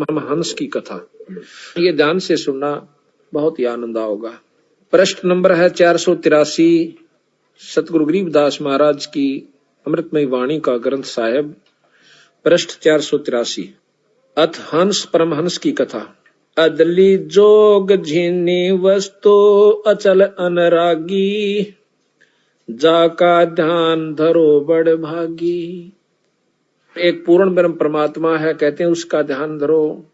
परमहंस की कथा। ये ध्यान से सुनना, बहुत ही आनंद आओगा। प्रश्न नंबर है 483, सतगुरु गरीबदास महाराज की अमृतमय वाणी का ग्रंथ साहिब। प्रश्न 483, अथ हंस परमहंस की कथा। अदली जोग झीनी वस्तु अचल अनरागी, जाका ध्यान धरो बड़ भागी। एक पूर्ण ब्रह्म परमात्मा है, कहते हैं उसका ध्यान धरो।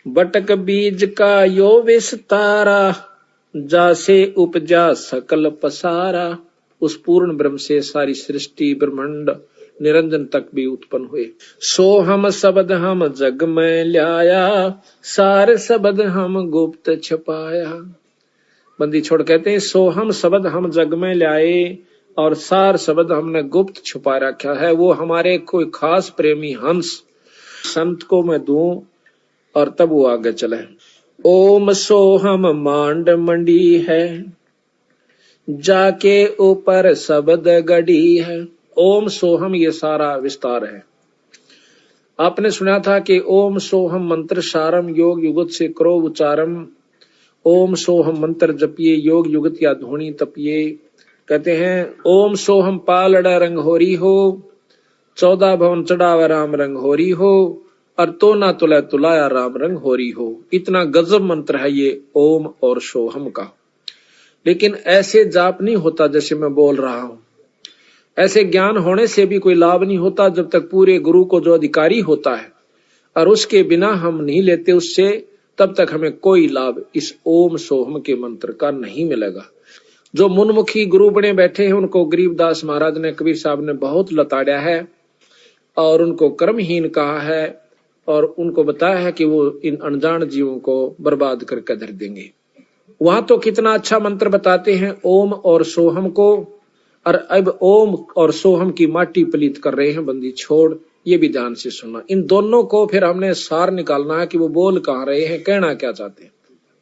बटक बीज का यो विस्तारा, जासे उपजा सकल पसारा। उस पूर्ण ब्रह्म से सारी सृष्टि ब्रह्मांड निरंजन तक भी उत्पन्न हुए। सो हम शब्द हम जग में ल्याया, सार शब्द हम गुप्त छपाया। बंदी छोड़ कहते हैं सो हम शब्द हम जग में लाए और सार शब्द हमने गुप्त छुपा रखा है। वो हमारे कोई खास प्रेमी हंस संत को मैं दूं और तब वो आगे चले। ओम सोहम मांड मंडी है, जाके ऊपर शब्द गड़ी है। ओम सोहम ये सारा विस्तार है। आपने सुना था कि ओम सोहम मंत्र सारम योग युगत से करो उच्चारम। ओम सोहम मंत्र जपिए योग युगत या धोनी तपिए। कहते हैं ओम सोहम पालड़ा रंग होरी हो, 14 भवन चढ़ावा राम रंग होरी हो, और तो ना तुला तुलाया राम रंग होरी हो। इतना गजब मंत्र है ये ओम और सोहम का। लेकिन ऐसे जाप नहीं होता जैसे मैं बोल रहा हूं। ऐसे ज्ञान होने से भी कोई लाभ नहीं होता जब तक पूरे गुरु को जो अधिकारी होता है और उसके बिना हम नहीं लेते उससे, तब तक हमें कोई लाभ इस ओम सोहम के मंत्र का नहीं मिलेगा। जो मुनमुखी गुरु बने बैठे हैं उनको गरीबदास महाराज ने, कबीर साहब ने बहुत लताड़ा है और उनको कर्महीन कहा है और उनको बताया है कि वो इन अनजान जीवों को बर्बाद करके धर देंगे। वहां तो कितना अच्छा मंत्र बताते हैं ओम और सोहम को, और अब ओम और सोहम की माटी पलीत कर रहे हैं। बंदी छोड़, ये भी ध्यान से सुनना। इन दोनों को फिर हमने सार निकालना है कि वो बोल कहां रहे हैं, कहना क्या चाहते हैं।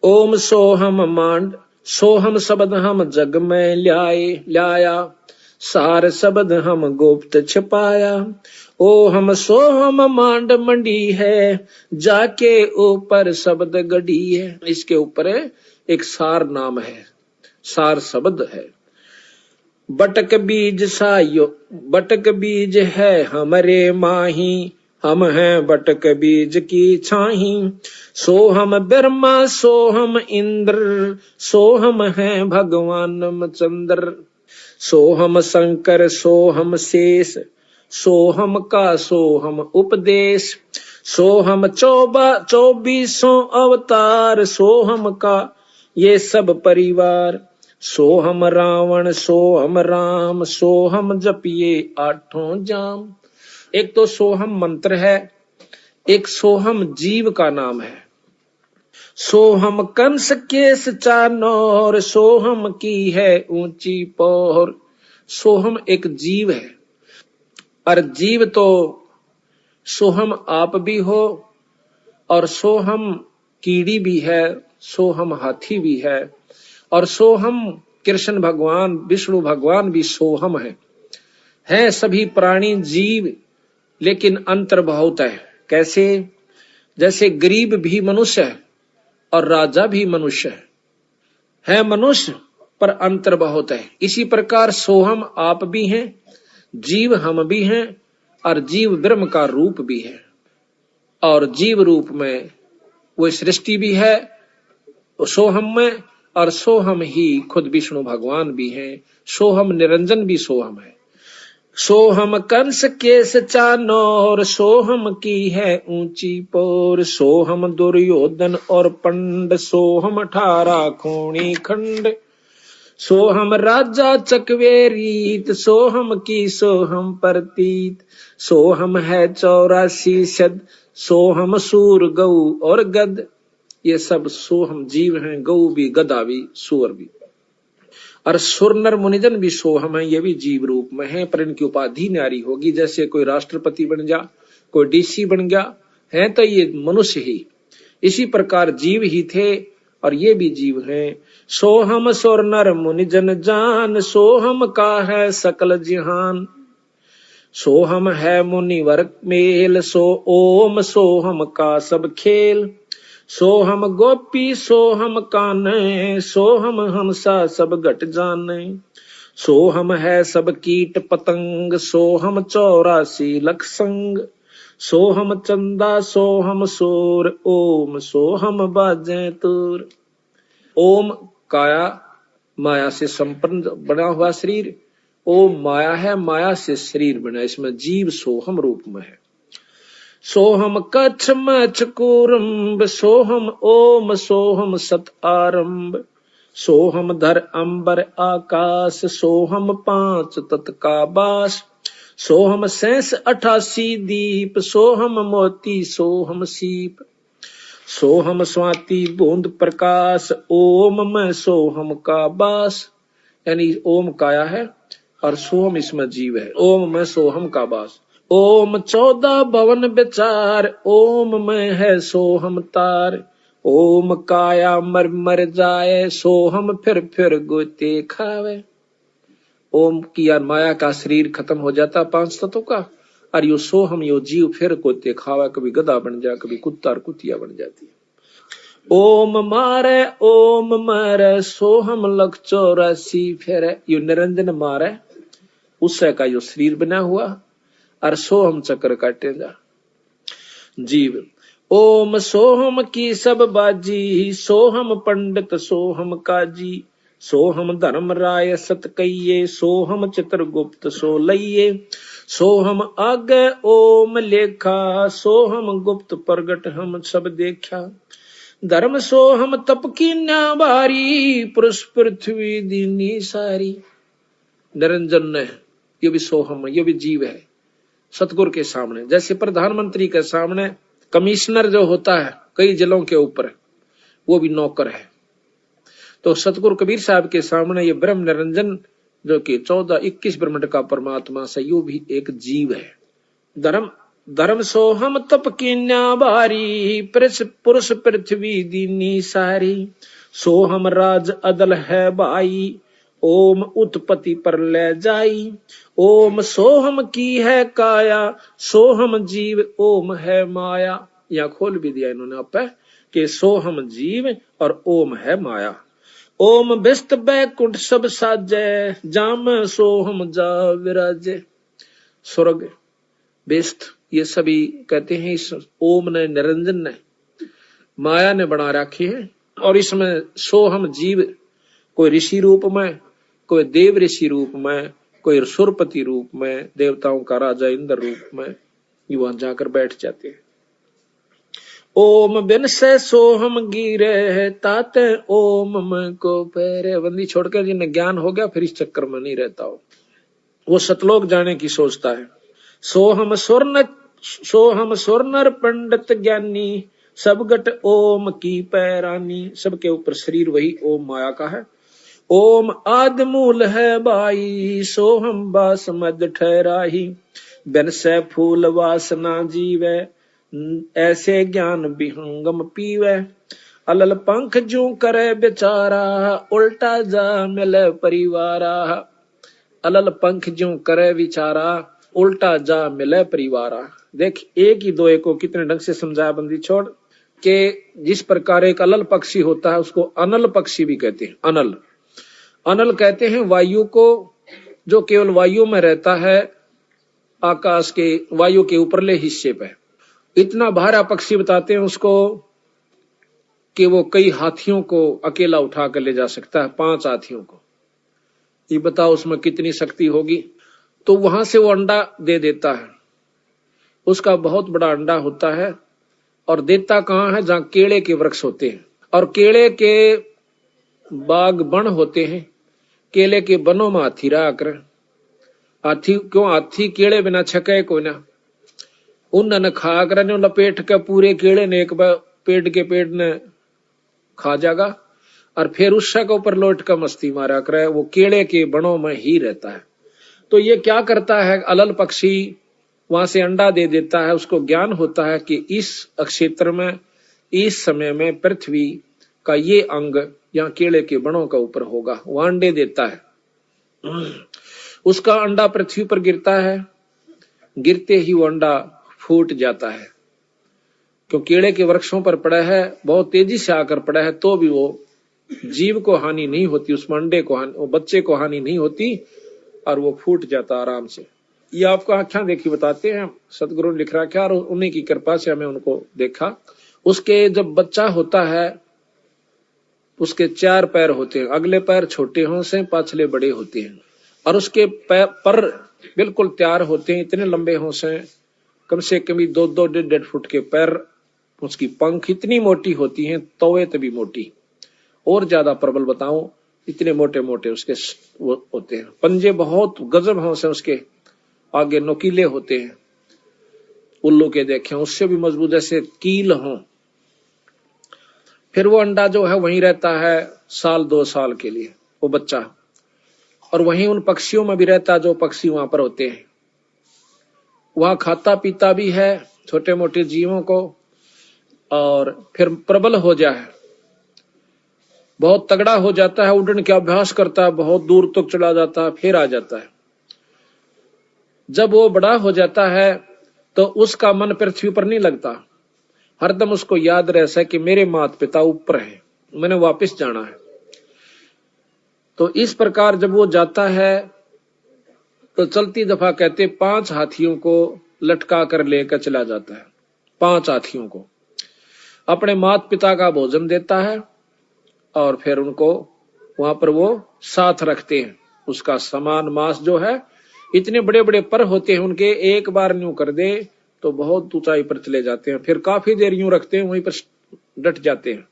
ओम सोहम मांड, सोहम शब्द हम जग में लाया, सार शब्द हम गुप्त छपाया। ओ हम सोहम मांड मंडी है, जाके ऊपर शब्द गड़ी है। इसके ऊपर एक सार नाम है, सार शब्द है। बटक बीज सायो, बटक बीज है हमरे माही, हम हैं बटक बीज की छाही। सोहम ब्रह्मा सोहम इंद्र, सोहम है भगवान चंद्र। सोहम शंकर सोहम शेष, सोहम का सोहम उपदेश। सोहम 24 अवतार, सोहम का ये सब परिवार। सोहम रावण सोहम राम, सोहम जपिए 8 जाम। एक तो सोहम मंत्र है, एक सोहम जीव का नाम है। सोहम कंस केस चानोर, सोहम की है ऊंची पोर। सोहम एक जीव है, और जीव तो सोहम आप भी हो और सोहम कीड़ी भी है, सोहम हाथी भी है, और सोहम कृष्ण भगवान विष्णु भगवान भी सोहम है सभी प्राणी जीव, लेकिन अंतर बहुत है। कैसे? जैसे गरीब भी मनुष्य है और राजा भी मनुष्य है मनुष्य, पर अंतर बहुत है। इसी प्रकार सोहम आप भी हैं, जीव हम भी हैं, और जीव ब्रह्म का रूप भी है, और जीव रूप में वो सृष्टि भी है सोहम में, और सोहम ही खुद विष्णु भगवान भी हैं। सोहम निरंजन भी सोहम है। सोहम कंस केस चानोर, सोहम की है ऊंची पोर। सोहम दुर्योधन और पंड, सोहम 18 खूनी खंड। सोहम राजा चकवेरीत, सोहम की सोहम प्रतीत। सोहम है 84 शद, सोहम सूर गऊ और गद। ये सब सोहम जीव हैं, गऊ भी, गधा भी, सूर भी। और सुर नर मुनिजन भी सोहम है, ये भी जीव रूप में है, पर इनकी उपाधि न्यारी होगी। जैसे कोई राष्ट्रपति बन गया, कोई डीसी बन गया है, तो ये मनुष्य ही। इसी प्रकार जीव ही थे और ये भी जीव हैं। सोहम सुर नर मुनिजन जान, सोहम का है सकल जहान। सोहम है मुनिवर मेल, सो ओम सोहम का सब खेल। सोहम गोपी सोहम काने, सोहम हंसा सब घट जाने। सोहम है सब कीट पतंग, सोहम 84 लख संग। सोहम चंदा सोहम सूर, ओम सोहम बाजे तूर। ओम काया माया से संपन्न बना हुआ शरीर, ओम माया है, माया से शरीर बना, इसमें जीव सोहम रूप में है। सोहम कच्छ मच्छ कूरम्ब, सोहम ओम सोहम सत आरंभ। सोहम धर अंबर आकाश, सोहम 5 तत् का बास। सोहम 88 दीप, सोहम मोती सोहम सीप। सोहम स्वाति बूंद प्रकाश, ओम में सोहम का बास। यानी ओम काया है और सोहम इसमें जीव है, ओम में सोहम का बास। ओम 14 भवन विचार, ओम में है सोहम तार। ओम काया मर मर जाए, सोहम फिर गोते खावे। ओम की यार माया का शरीर खत्म हो जाता 5 तत्वों का, और यो सोहम यो जीव फिर गोते खावे, कभी गधा बन जाए, कभी कुत्ता और कुतिया बन जाती है। ओम मारे ओम मारे, सोहम लख 84 फेरे। यो निरंजन मारे, उससे का यो शरीर बना हुआ, और सोहम चक्र काटे जा जीव। ओम सोहम की सब बाजी, सोहम पंडित सोहम काजी। सोहम धर्म राय सत कहिए, सोहम चित्रगुप्त सो लइये। सोहम आगे ओम लेखा, सोहम गुप्त प्रगट हम सब देखा। धर्म सोहम तप की न्याबारी, पुरुष पृथ्वी दीनी सारी। निरंजन ने ये भी सोहम, ये भी जीव है सतगुरु के सामने। जैसे प्रधानमंत्री के सामने कमिश्नर जो होता है कई जिलों के ऊपर, वो भी नौकर है, तो सतगुरु कबीर साहब के सामने ये ब्रह्म निरंजन जो कि 14-21 ब्रह्मांड का परमात्मा से, यो भी एक जीव है। धर्म सोहम तप की न्याबारी, पुरुष पृथ्वी दीनी सारी। सोहम राज अदल है भाई, ओम उत्पत्ति पर ले जाई। ओम सोहम की है काया, सोहम जीव ओम है माया। या खोल भी दिया इन्होंने आप कि सोहम जीव और ओम है माया। ओम बिस्त बैकुंठ सब साजे, जाम सोहम जा विराजे। स्वर्ग बिस्त ये सभी कहते हैं इस ओम ने, निरंजन ने, माया ने बना रखी है, और इसमें सोहम जीव कोई ऋषि रूप में, कोई देव ऋषि रूप में, कोई सुरपति रूप में, देवताओं का राजा इंद्र रूप में, ये वहां जाकर बैठ जाते हैं। ओम बिन से सोहम गिरे, ताते ओम में को पैरे। बंदी छोड़कर जिन्हें ज्ञान हो गया फिर इस चक्कर में नहीं रहता हो, वो सतलोक जाने की सोचता है। सोहम स्वर्णर पंडित ज्ञानी, सब गट ओम की पैरानी। सबके ऊपर शरीर वही ओम माया का है। ओम आदि मूल है बाई, सोहम बास मद ठहराही। बिन से फूल वासना जीवे, ऐसे ज्ञान विहंगम पीवे। अलल पंख जू करे बेचारा, उल्टा जा मिले परिवारा। अलल पंख जू करे विचारा, उल्टा जा मिले परिवारा। देख एक ही दो को कितने ढंग से समझाया बंदी छोड़ के। जिस प्रकार एक अलल पक्षी होता है उसको अनल पक्षी भी कहते हैं। अनल अनल कहते हैं वायु को, जो केवल वायु में रहता है, आकाश के वायु के ऊपरले हिस्से पे। इतना भारा पक्षी बताते हैं उसको कि वो कई हाथियों को अकेला उठा कर ले जा सकता है, 5 हाथियों को। ये बताओ उसमें कितनी शक्ति होगी। तो वहां से वो अंडा दे देता है, उसका बहुत बड़ा अंडा होता है, और देता कहाँ है, जहां केले के वृक्ष होते हैं और केले के बाग बन होते हैं। केले के बनों में हाथी रहा कर। हाथी क्यों, हाथी केले बिना छके को ना, उन खा कर लपेट के पूरे केले ने एक पेड़ के पेड़ ने खा जाएगा, और फिर उस के ऊपर लौट कर मस्ती मारा करे। वो केले के बनों में ही रहता है। तो ये क्या करता है, अलल पक्षी वहां से अंडा दे देता है। उसको ज्ञान होता है कि इस क्षेत्र में इस समय में पृथ्वी का ये अंग यहाँ केले के बनों का ऊपर होगा, वो अंडे देता है। उसका अंडा पृथ्वी पर गिरता है, गिरते ही वो अंडा फूट जाता है। क्यों केले के वृक्षों पर पड़ा है, बहुत तेजी से आकर पड़ा है, तो भी वो जीव को हानि नहीं होती, उसमें अंडे को हानि, वो बच्चे को हानि नहीं होती और वो फूट जाता आराम से। ये आपको आंखें देखी बताते हैं, सतगुरु ने लिख रखा और उन्हीं की कृपा से हमें उनको देखा। उसके जब बच्चा होता है उसके 4 पैर होते हैं, अगले पैर छोटे हों से पाछले बड़े होते हैं और उसके पर बिल्कुल तैयार होते हैं, इतने लंबे हों से कम से कम 2-2 1.5 फुट के पैर। उसकी पंख इतनी मोटी होती हैं, तवे तभी मोटी, और ज्यादा प्रबल बताऊं, इतने मोटे मोटे उसके वो होते हैं। पंजे बहुत गजब हों से उसके आगे नुकीले होते हैं, उल्लू के देखे उससे भी मजबूत, जैसे कील हों। फिर वो अंडा जो है वहीं रहता है 1-2 साल के लिए वो बच्चा, और वहीं उन पक्षियों में भी रहता जो पक्षी वहां पर होते हैं। वहां खाता पीता भी है छोटे मोटे जीवों को, और फिर प्रबल हो जाए, बहुत तगड़ा हो जाता है, उड़ने का अभ्यास करता है, बहुत दूर तक चला जाता है, फिर आ जाता है। जब वो बड़ा हो जाता है तो उसका मन पृथ्वी पर नहीं लगता, हरदम उसको याद रहता है कि मेरे माता पिता ऊपर हैं, मैंने वापस जाना है। तो इस प्रकार जब वो जाता है तो चलती दफा कहते 5 हाथियों को लटका कर लेकर चला जाता है। 5 हाथियों को अपने माता पिता का भोजन देता है और फिर उनको वहां पर वो साथ रखते हैं। उसका समान मांस जो है, इतने बड़े बड़े पर होते हैं उनके, एक बार न्यू कर दे तो बहुत ऊंचाई पर चले जाते हैं, फिर काफी देर यूं रखते हैं, वहीं पर डट जाते हैं।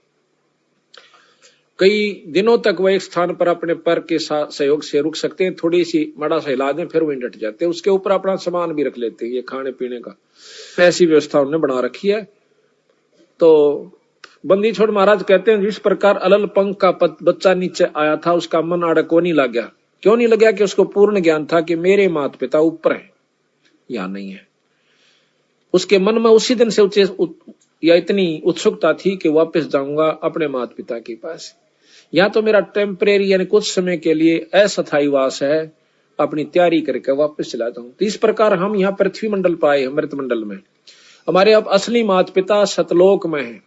कई दिनों तक वह एक स्थान पर अपने पर के सहयोग से रुक सकते हैं, थोड़ी सी मड़ा सा हिला दें फिर वहीं डट जाते हैं। उसके ऊपर अपना सामान भी रख लेते हैं, ये खाने पीने का, ऐसी व्यवस्था उन्होंने बना रखी है। तो बंदी छोड़ महाराज कहते हैं जिस प्रकार अलल पंख का बच्चा नीचे आया था, उसका मन अड़को नहीं लग गया। क्यों नहीं लग गया? कि उसको पूर्ण ज्ञान था कि मेरे माता पिता ऊपर है, या नहीं है। उसके मन में उसी दिन से या इतनी उत्सुकता थी कि वापस जाऊंगा अपने माता पिता के पास, यहाँ तो मेरा टेम्परेरी यानी कुछ समय के लिए अस्थायी वास है, अपनी तैयारी करके वापस चला जाऊं। तो इस प्रकार हम यहाँ पृथ्वी मंडल पर आए, मृत मंडल में। हमारे अब असली माता पिता सतलोक में है,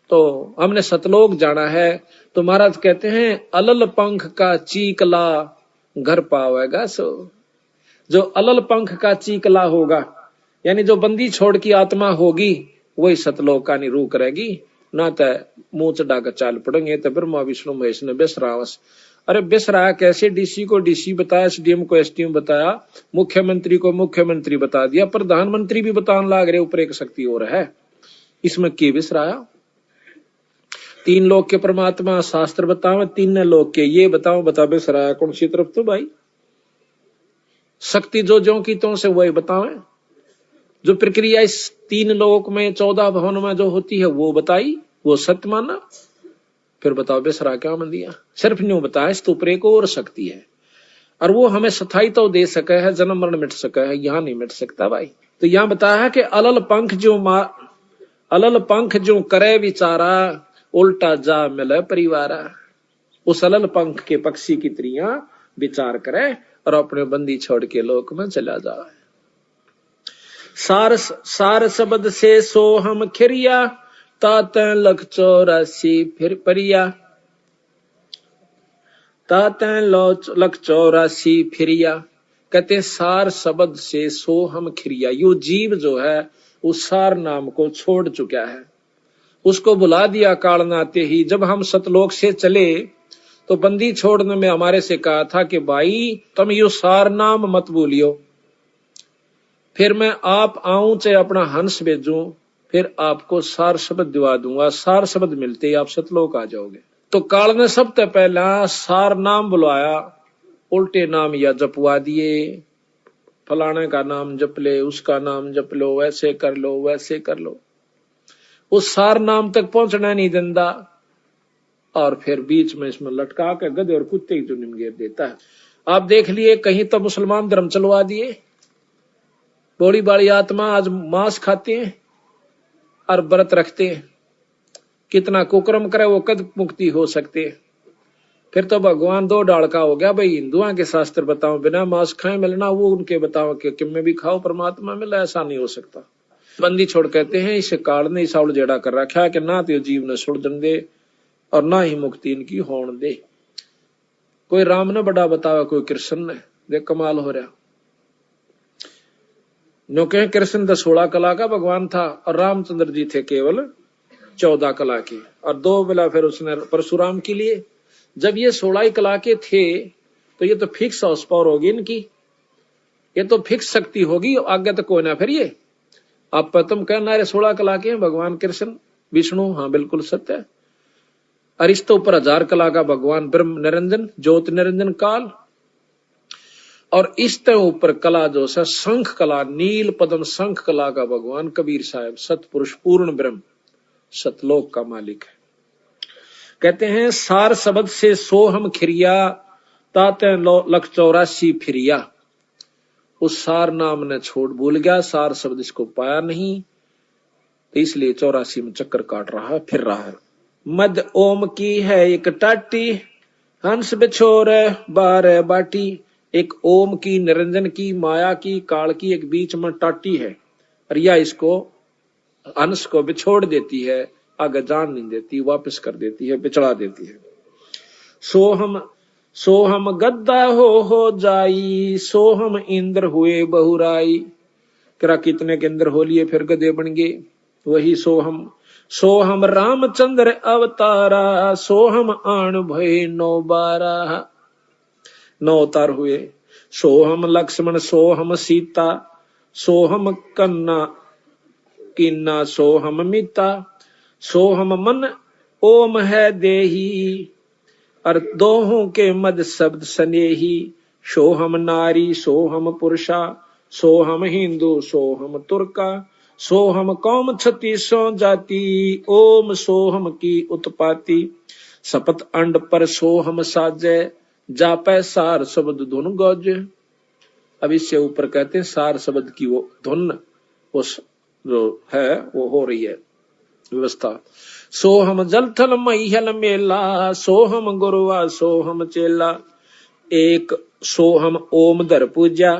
तो हमने सतलोक जाना है। तो महाराज कहते हैं अलल पंख का चीकला घर पावेगा सो। जो अलल पंख का चीकला होगा, यानी जो बंदी छोड़ की आत्मा होगी, वही सतलोक का रूह करेगी। ना तो मुंह चढ़ा कर चाल पड़ेंगे तो ब्रह्मा विष्णु महेश ने बेसरावस। अरे बेसराया कैसे? डीसी को डीसी बताया, एसडीएम को एसडीएम बताया, मुख्यमंत्री को मुख्यमंत्री बता दिया, प्रधानमंत्री भी बताने लाग रहे ऊपर एक शक्ति और है। इसमें के बेसराया? 3 लोक के परमात्मा शास्त्र बताओ, 3 लोक के ये बताओ, बता बेसराया कौन सी तरफ? तो भाई शक्ति जो जो की तो से वही बतावे। जो प्रक्रिया इस 3 लोक में 14 भवन में जो होती है वो बताई, वो सत्य माना। फिर बताओ बेसरा क्या मन दिया? सिर्फ न्यू बताया इस तो ऊपर एक और शक्ति है, और वो हमें स्थायी तो दे सके है, जन्म मरण मिट सके है, यहाँ नहीं मिट सकता भाई। तो यहाँ बताया है कि अलल पंख जो करे विचारा, उल्टा जा मिले परिवारा। उस अलल पंख के पक्षी की त्रियां विचार करे और अपने बंदी छोड़ के लोक में चला जाए। सार शब्द से सो हम खिरिया, ताते लख 84 फिर परिया। ताते लख 84 फिरिया। कहते सार शब्द से सो हम खिरिया। यो जीव जो है उस सार नाम को छोड़ चुका है, उसको बुला दिया काल नाते ही। जब हम सतलोक से चले तो बंदी छोड़ने में हमारे से कहा था कि भाई तुम यो सार नाम मत भूलियो, फिर मैं आप आऊं चाहे अपना हंस भेजूं, फिर आपको सार शब्द दिवा दूंगा। सार शब्द मिलते ही आप सतलोक आ जाओगे। तो काल ने सबसे पहला सार नाम बुलवाया, उल्टे नाम या जपवा दिए। फलाने का नाम जप ले, उसका नाम जप लो, वैसे कर लो, वैसे कर लो। उस सार नाम तक पहुंचना नहीं देता, और फिर बीच में इसमें लटका के गधे और कुत्ते की चुनिम घेर देता है। आप देख लिए कहीं तो मुसलमान धर्म चलवा दिए, बड़ी बड़ी आत्मा आज मांस खाते हैं और व्रत रखते हैं। कितना कुकर्म करे वो कद मुक्ति हो सकते हैं। फिर तो भगवान दो डाल का हो गया भाई। हिंदुओं के शास्त्र बताओ बिना मांस खाए मिलना, वो उनके बताओ कि में भी खाओ परमात्मा मिला, ऐसा नहीं हो सकता। बंदी छोड़ कहते हैं इस काल ने ईसा उलझेड़ा कर रखा है कि ना तो जीव ने सुड़न दे और ना ही मुक्ति इनकी होने दे। कोई राम ने बड़ा बतावा, कोई कृष्ण ने, देख कमाल हो रहा। नो कहे कृष्ण तो 16 कला का भगवान था और रामचंद्र जी थे केवल 14 कला के, और 2 बेला फिर उसने परशुराम के लिए। जब ये 16 कला के थे तो ये तो फिक्स हाउस पावर होगी इनकी, ये तो फिक्स शक्ति होगी, आगे तक कोई ना। फिर ये आप तुम कहना रे 16 कला के हैं भगवान कृष्ण विष्णु, हाँ बिल्कुल सत्य है। और इस तो ऊपर 1000 कला का भगवान ब्रह्म निरंजन ज्योति निरंजन काल, और इस तो ऊपर कला जो है शंख कला, नील पद्म शंख कला का भगवान कबीर साहब सतपुरुष पूर्ण ब्रह्म सतलोक का मालिक है। कहते हैं सार शब्द से सोहम खिरिया ताते लख 84 फिरिया। उस सार नाम ने छोड़ भूल गया, सार शब्द इसको पाया नहीं, तो इसलिए 84 में चक्कर काट रहा है, फिर रहा है। मद ओम की है एक टाटी, हंस बिछोर बार बाटी। एक ओम की, निरंजन की, माया की, काल की, एक बीच में टाटी है, और यह इसको हंस को बिछोड़ देती है, आगे जान नहीं देती, वापस कर देती है, बिछड़ा देती है। सोहम गद्दा हो जाई, सोहम इंद्र हुए बहुराई। करा कितने के इंद्र हो लिए फिर गधे बन गए, वही सोहम रामचंद्र अवतारा, सोहम आन भय 9 अवतार हुए। सोहम लक्ष्मण, सोहम सीता, सोहम कन्ना किन्ना, सोहम मिता, सोहम मन ओम है देही, और दोहों के मद शब्द स्नेही। सोहम नारी, सोहम पुरुषा, सोहम हिंदू, सोहम तुर्का, सोहम कौम 36 जाति, ओम सोहम की उत्पाती। सपत अंड पर सोहम साजे, जापै सार शब्द धुन गौज। अब इससे ऊपर कहते हैं सार शब्द की वो धुन उस जो है वो हो रही है व्यवस्था। सोहम जल थल महियल मेला, सोहम गुरुआ सोहम चेला। एक सोहम ओम धर पूजा,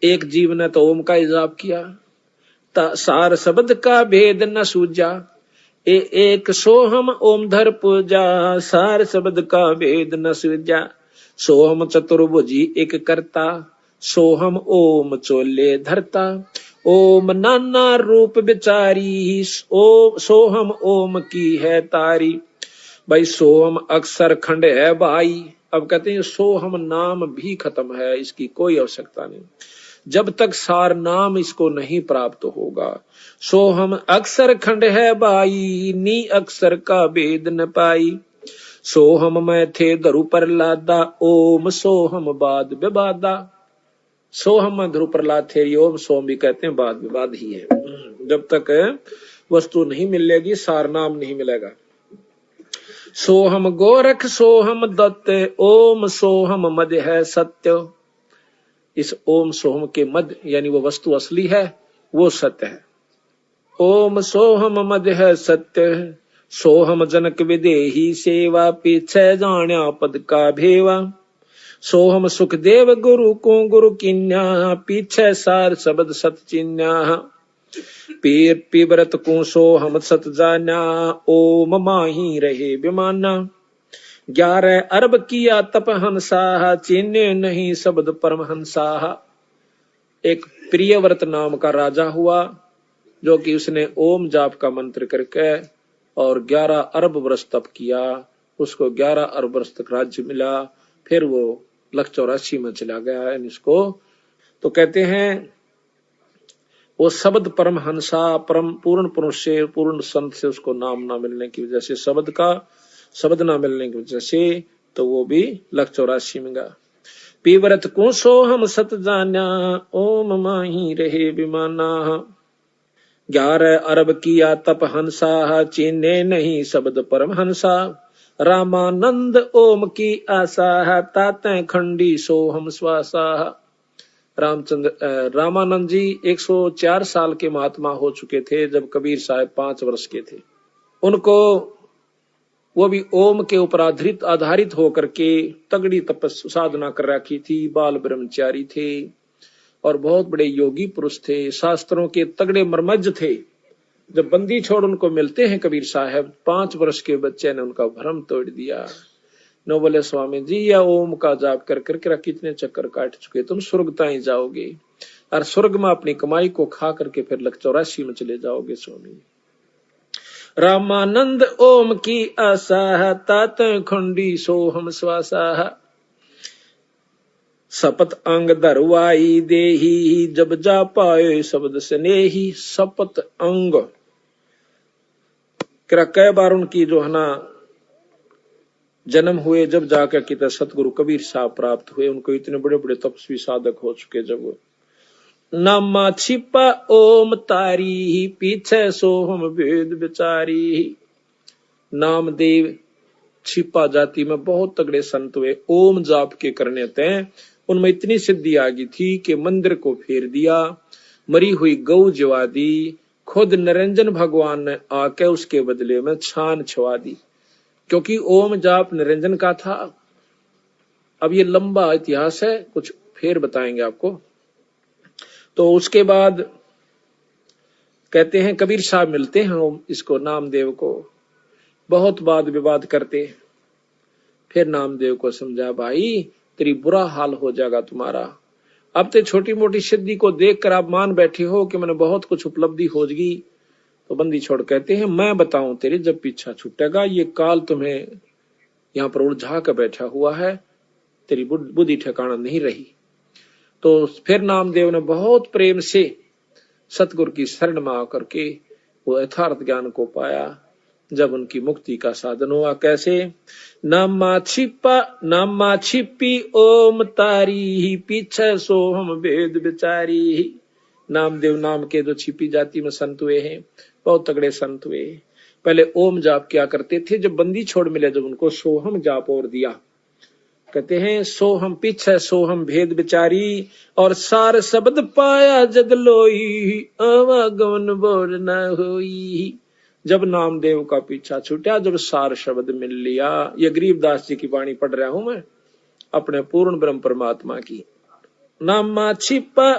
एक जीव ने तो ओम का हिजाब किया, सार शब्द का भेद न सूझा। एक सोहम ओम धर पूजा, सार शब्द का भेद न सूझा। सोहम चतुर्भुजी एक करता, सोहम ओम चोले धरता। ओम नाना रूप बिचारी, सोहम ओम की है तारी। भाई सोहम अक्षर खंड है भाई। अब कहते हैं सोहम नाम भी खत्म है, इसकी कोई आवश्यकता नहीं जब तक सार नाम इसको नहीं प्राप्त होगा। सोहम अक्षर खंड है भाई, नी अक्षर का भेद न पाई। सोहम में थे धरु पर लादा, ओम सोहम बाद विवादा। सोहम में ध्रुव प्रहलाद थे, ओम सोम भी कहते हैं, बाद विवाद ही है। जब तक वस्तु नहीं मिलेगी सार नाम नहीं मिलेगा। सोहम गोरख सोहम दत्त, ओम सोहम मद है सत्य। इस ओम सोहम के मद यानी वो वस्तु असली है, वो सत्य है। ओम सोहम मद है सत्य, सोहम जनक विदेही सेवा। पीछे जाण्या पद का भेवा, सोहम सुखदेव गुरु को गुरु किन्या। पीछे सार शब्द सत चिन्या, पीर पीबरत को सोहम सत जाना। ओम माही रहे विमाना, 11 अरब किया तप हंसा। चिन्ह नहीं शब्द परमहंसा। एक प्रियव्रत नाम का राजा हुआ, जो कि उसने ओम जाप का मंत्र करके और 11 अरब वर्ष तप किया, उसको 11 अरब वर्ष तक राज्य मिला। फिर वो लख 84 में चला गया। इसको तो कहते हैं वो शब्द परमहंसा, परम पूर्ण पुरुष से, पूर्ण संत से उसको नाम ना मिलने की वजह से, शब्द ना मिलने की वजह से, तो वो भी लख 84 में गया। पीवरत को सोहम सत जाना, ओम माही रहे विमाना। 11 अरब किया तप हंसा, चीने नहीं शब्द परमहंसा। रामानंद ओम की आशा, ताते खंडी सोहम श्वासा। रामानंद जी 104 साल के महात्मा हो चुके थे जब कबीर साहब 5 वर्ष के थे। उनको वो भी ओम के ऊपर आधारित होकर के तगड़ी तपस्या साधना कर रखी थी। बाल ब्रह्मचारी थे और बहुत बड़े योगी पुरुष थे, शास्त्रों के तगड़े मर्मज्ञ थे। जब बंदी छोड़ उनको मिलते हैं कबीर साहब, 5 वर्ष के बच्चे ने उनका भ्रम तोड़ दिया। नो बोले स्वामी जी, या ओम का जाप कर करके कितने चक्कर काट चुके, तुम स्वर्ग ताई जाओगे और स्वर्ग में अपनी कमाई को खा करके फिर 84 में चले जाओगे स्वामी। रामानंद ओम की आशा, तात खुंडी सोहम श्वासा। शपथ अंग धरवाई देही, जब जा पाए शब्द स्नेही। शपथ अंग कई बार उनकी जो है ना जन्म हुए, जब जाकर कि सतगुरु कबीर साहब प्राप्त हुए। उनको इतने बड़े बड़े तपस्वी साधक हो चुके। जब नामा छिपा ओम तारी, पीछे सोहम वेद विचारी। नामदेव छिपा जाति में बहुत तगड़े संत हुए। ओम जाप के करने तय उनमें इतनी सिद्धि आ गई थी कि मंदिर को फेर दिया, मरी हुई गौ जवा दी, खुद निरंजन भगवान ने आके उसके बदले में छान छवा दी, क्योंकि ओम जाप निरंजन का था। अब ये लंबा इतिहास है, कुछ फिर बताएंगे आपको। तो उसके बाद कहते हैं कबीर साहब मिलते हैं इसको नामदेव को, बहुत वाद विवाद करते। फिर नामदेव को समझा, भाई तेरी बुरा हाल हो जाएगा तुम्हारा। अब तो छोटी मोटी सिद्धि को देखकर आप मान बैठे हो कि मैंने बहुत कुछ उपलब्धि हो गई। तो बंदी छोड़ कहते हैं, मैं बताऊं तेरे जब पीछा छूटेगा, ये काल तुम्हें यहाँ पर उलझा कर बैठा हुआ है, तेरी बुद्धि ठिकाना नहीं रही। तो फिर नामदेव ने बहुत प्रेम से सतगुरु की शरण में आकर के वो यथार्थ ज्ञान को पाया। जब उनकी मुक्ति का साधन हुआ, कैसे? नामा छिपी ओम तारी, पीछे सोहम वेद विचारी। नामदेव नाम के जो छिपी जाति में संत हुए हैं, बहुत तगड़े संत हुए। पहले ओम जाप क्या करते थे, जब बंदी छोड़ मिले जब उनको सोहम जाप और दिया। कहते हैं सोहम पीछे सोहम भेद विचारी, और सार शब्द पाया जग लोई, आवागमन बोर न होई। जब नामदेव का पीछा छूटा, जब सार शब्द मिल लिया। ये गरीबदास जी की वाणी पढ़ रहा हूं मैं, अपने पूर्ण ब्रह्म परमात्मा की। नामा छिपी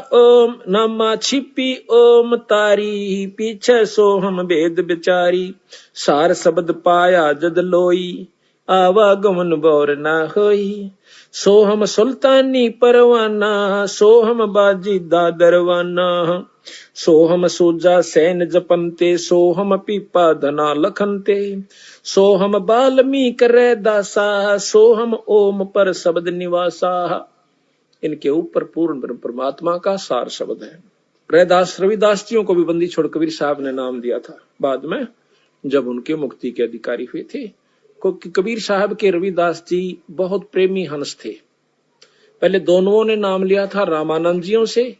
ओम तारी, पीछे सोहम वेद विचारी। सार शब्द पाया जद लोई, आवागमन बोर न होई। सोहम सुल्तानी परवाना, सोहम बाजी दादरवाना। सोहम सूजा सैन जपनते, सोहम पीपा धना लखनते। सोहम बाल्मीक रे दासा, सोहम ओम पर शब्द निवासा। इनके ऊपर पूर्ण ब्रह्म परमात्मा का सार शब्द है। रविदास जियों को भी बंदी छोड़ कबीर साहब ने नाम दिया था बाद में, जब उनके मुक्ति के अधिकारी हुए थे। क्योंकि कबीर साहब के रविदास जी बहुत प्रेमी हंस थे। पहले दोनों ने नाम लिया था रामानंद जियों से।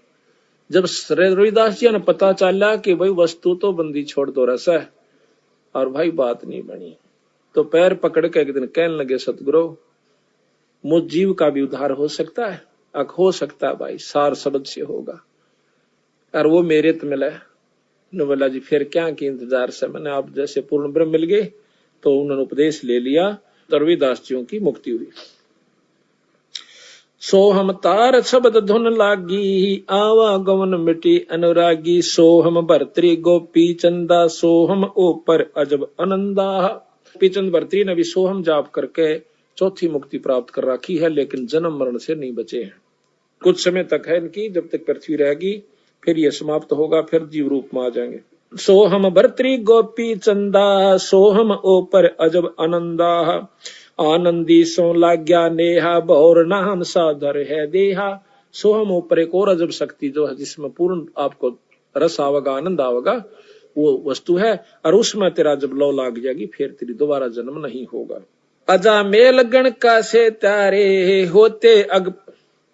जब रविदास जी ने पता चला कि भाई वस्तु तो बंदी छोड़ दो रस है और भाई बात नहीं बनी, तो पैर पकड़ के एक दिन कहने लगे, सतगुरु मुझ जीव का भी उद्धार हो सकता है? हो सकता है भाई, सार शब्द से होगा। और वो मेरे तो मिला। बोला जी फिर क्या की इंतजार से, मैंने आप जैसे पूर्ण ब्रह्म मिल गए। तो उन्होंने उपदेश ले लिया, तो रविदास जियों की मुक्ति हुई। सोहम तार शब्द धुन लागी, आवागमन मिटी अनुरागी। सोहम भर्तरी गोपी चंदा, सोहम ऊपर अजब आनंदा। गोपीचंद भर्तरी ने भी सोहम जाप करके चौथी मुक्ति प्राप्त कर रखी है, लेकिन जन्म मरण से नहीं बचे हैं। कुछ समय तक है इनकी, जब तक पृथ्वी रहेगी फिर ये समाप्त होगा, फिर जीव रूप में आ जाएंगे। सोहम भर्तरी गोपी चंदा, सोहम ऊपर अजब आनंदा। आनंदी सो लाग्या नेहा, बौर नाम साधर है देहा। सोहम ऊपर एक और अजब शक्ति जो है, जिसमें पूर्ण आपको रस आवेगा, आनंद आवेगा, वो वस्तु है। और उसमें तेरा जब लौ लाग जाएगी, फिर तेरी दोबारा जन्म नहीं होगा। अजा मेल गण का से तारे, होते अग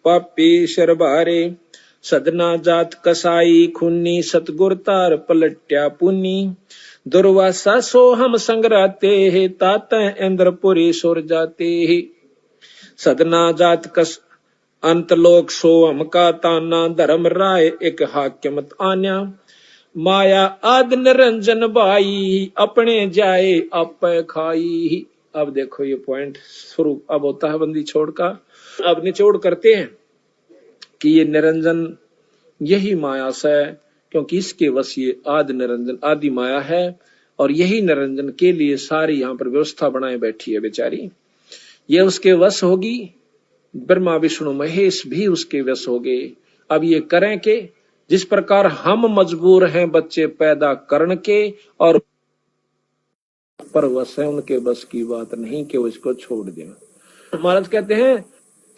पापी शरबारे। सदना जात कसाई खुन्नी, सतगुर तार पलट्या पुन्नी। दुर्वासा सोहम संगराते है, ताता इंद्रपुरी सुर जाते है। सदना जात कस अंतलोक सोहम का ताना, धर्म राय एक हाक्यमत आन्या। माया आद निरंजन भाई, अपने जाए आप खाई। अब देखो ये पॉइंट शुरू अब होता है बंदी छोड़ का। अब निचोड़ करते हैं कि ये निरंजन यही माया से, क्योंकि इसके वश ये आदि निरंजन आदि माया है, और यही निरंजन के लिए सारी यहाँ पर व्यवस्था बनाए बैठी है बेचारी। ये उसके वश होगी, ब्रह्मा विष्णु महेश भी उसके वश हो गए। अब ये करें के, जिस प्रकार हम मजबूर हैं बच्चे पैदा करने के, और पर वश है उनके बस की बात नहीं कि वो इसको छोड़ दें। महाराज कहते हैं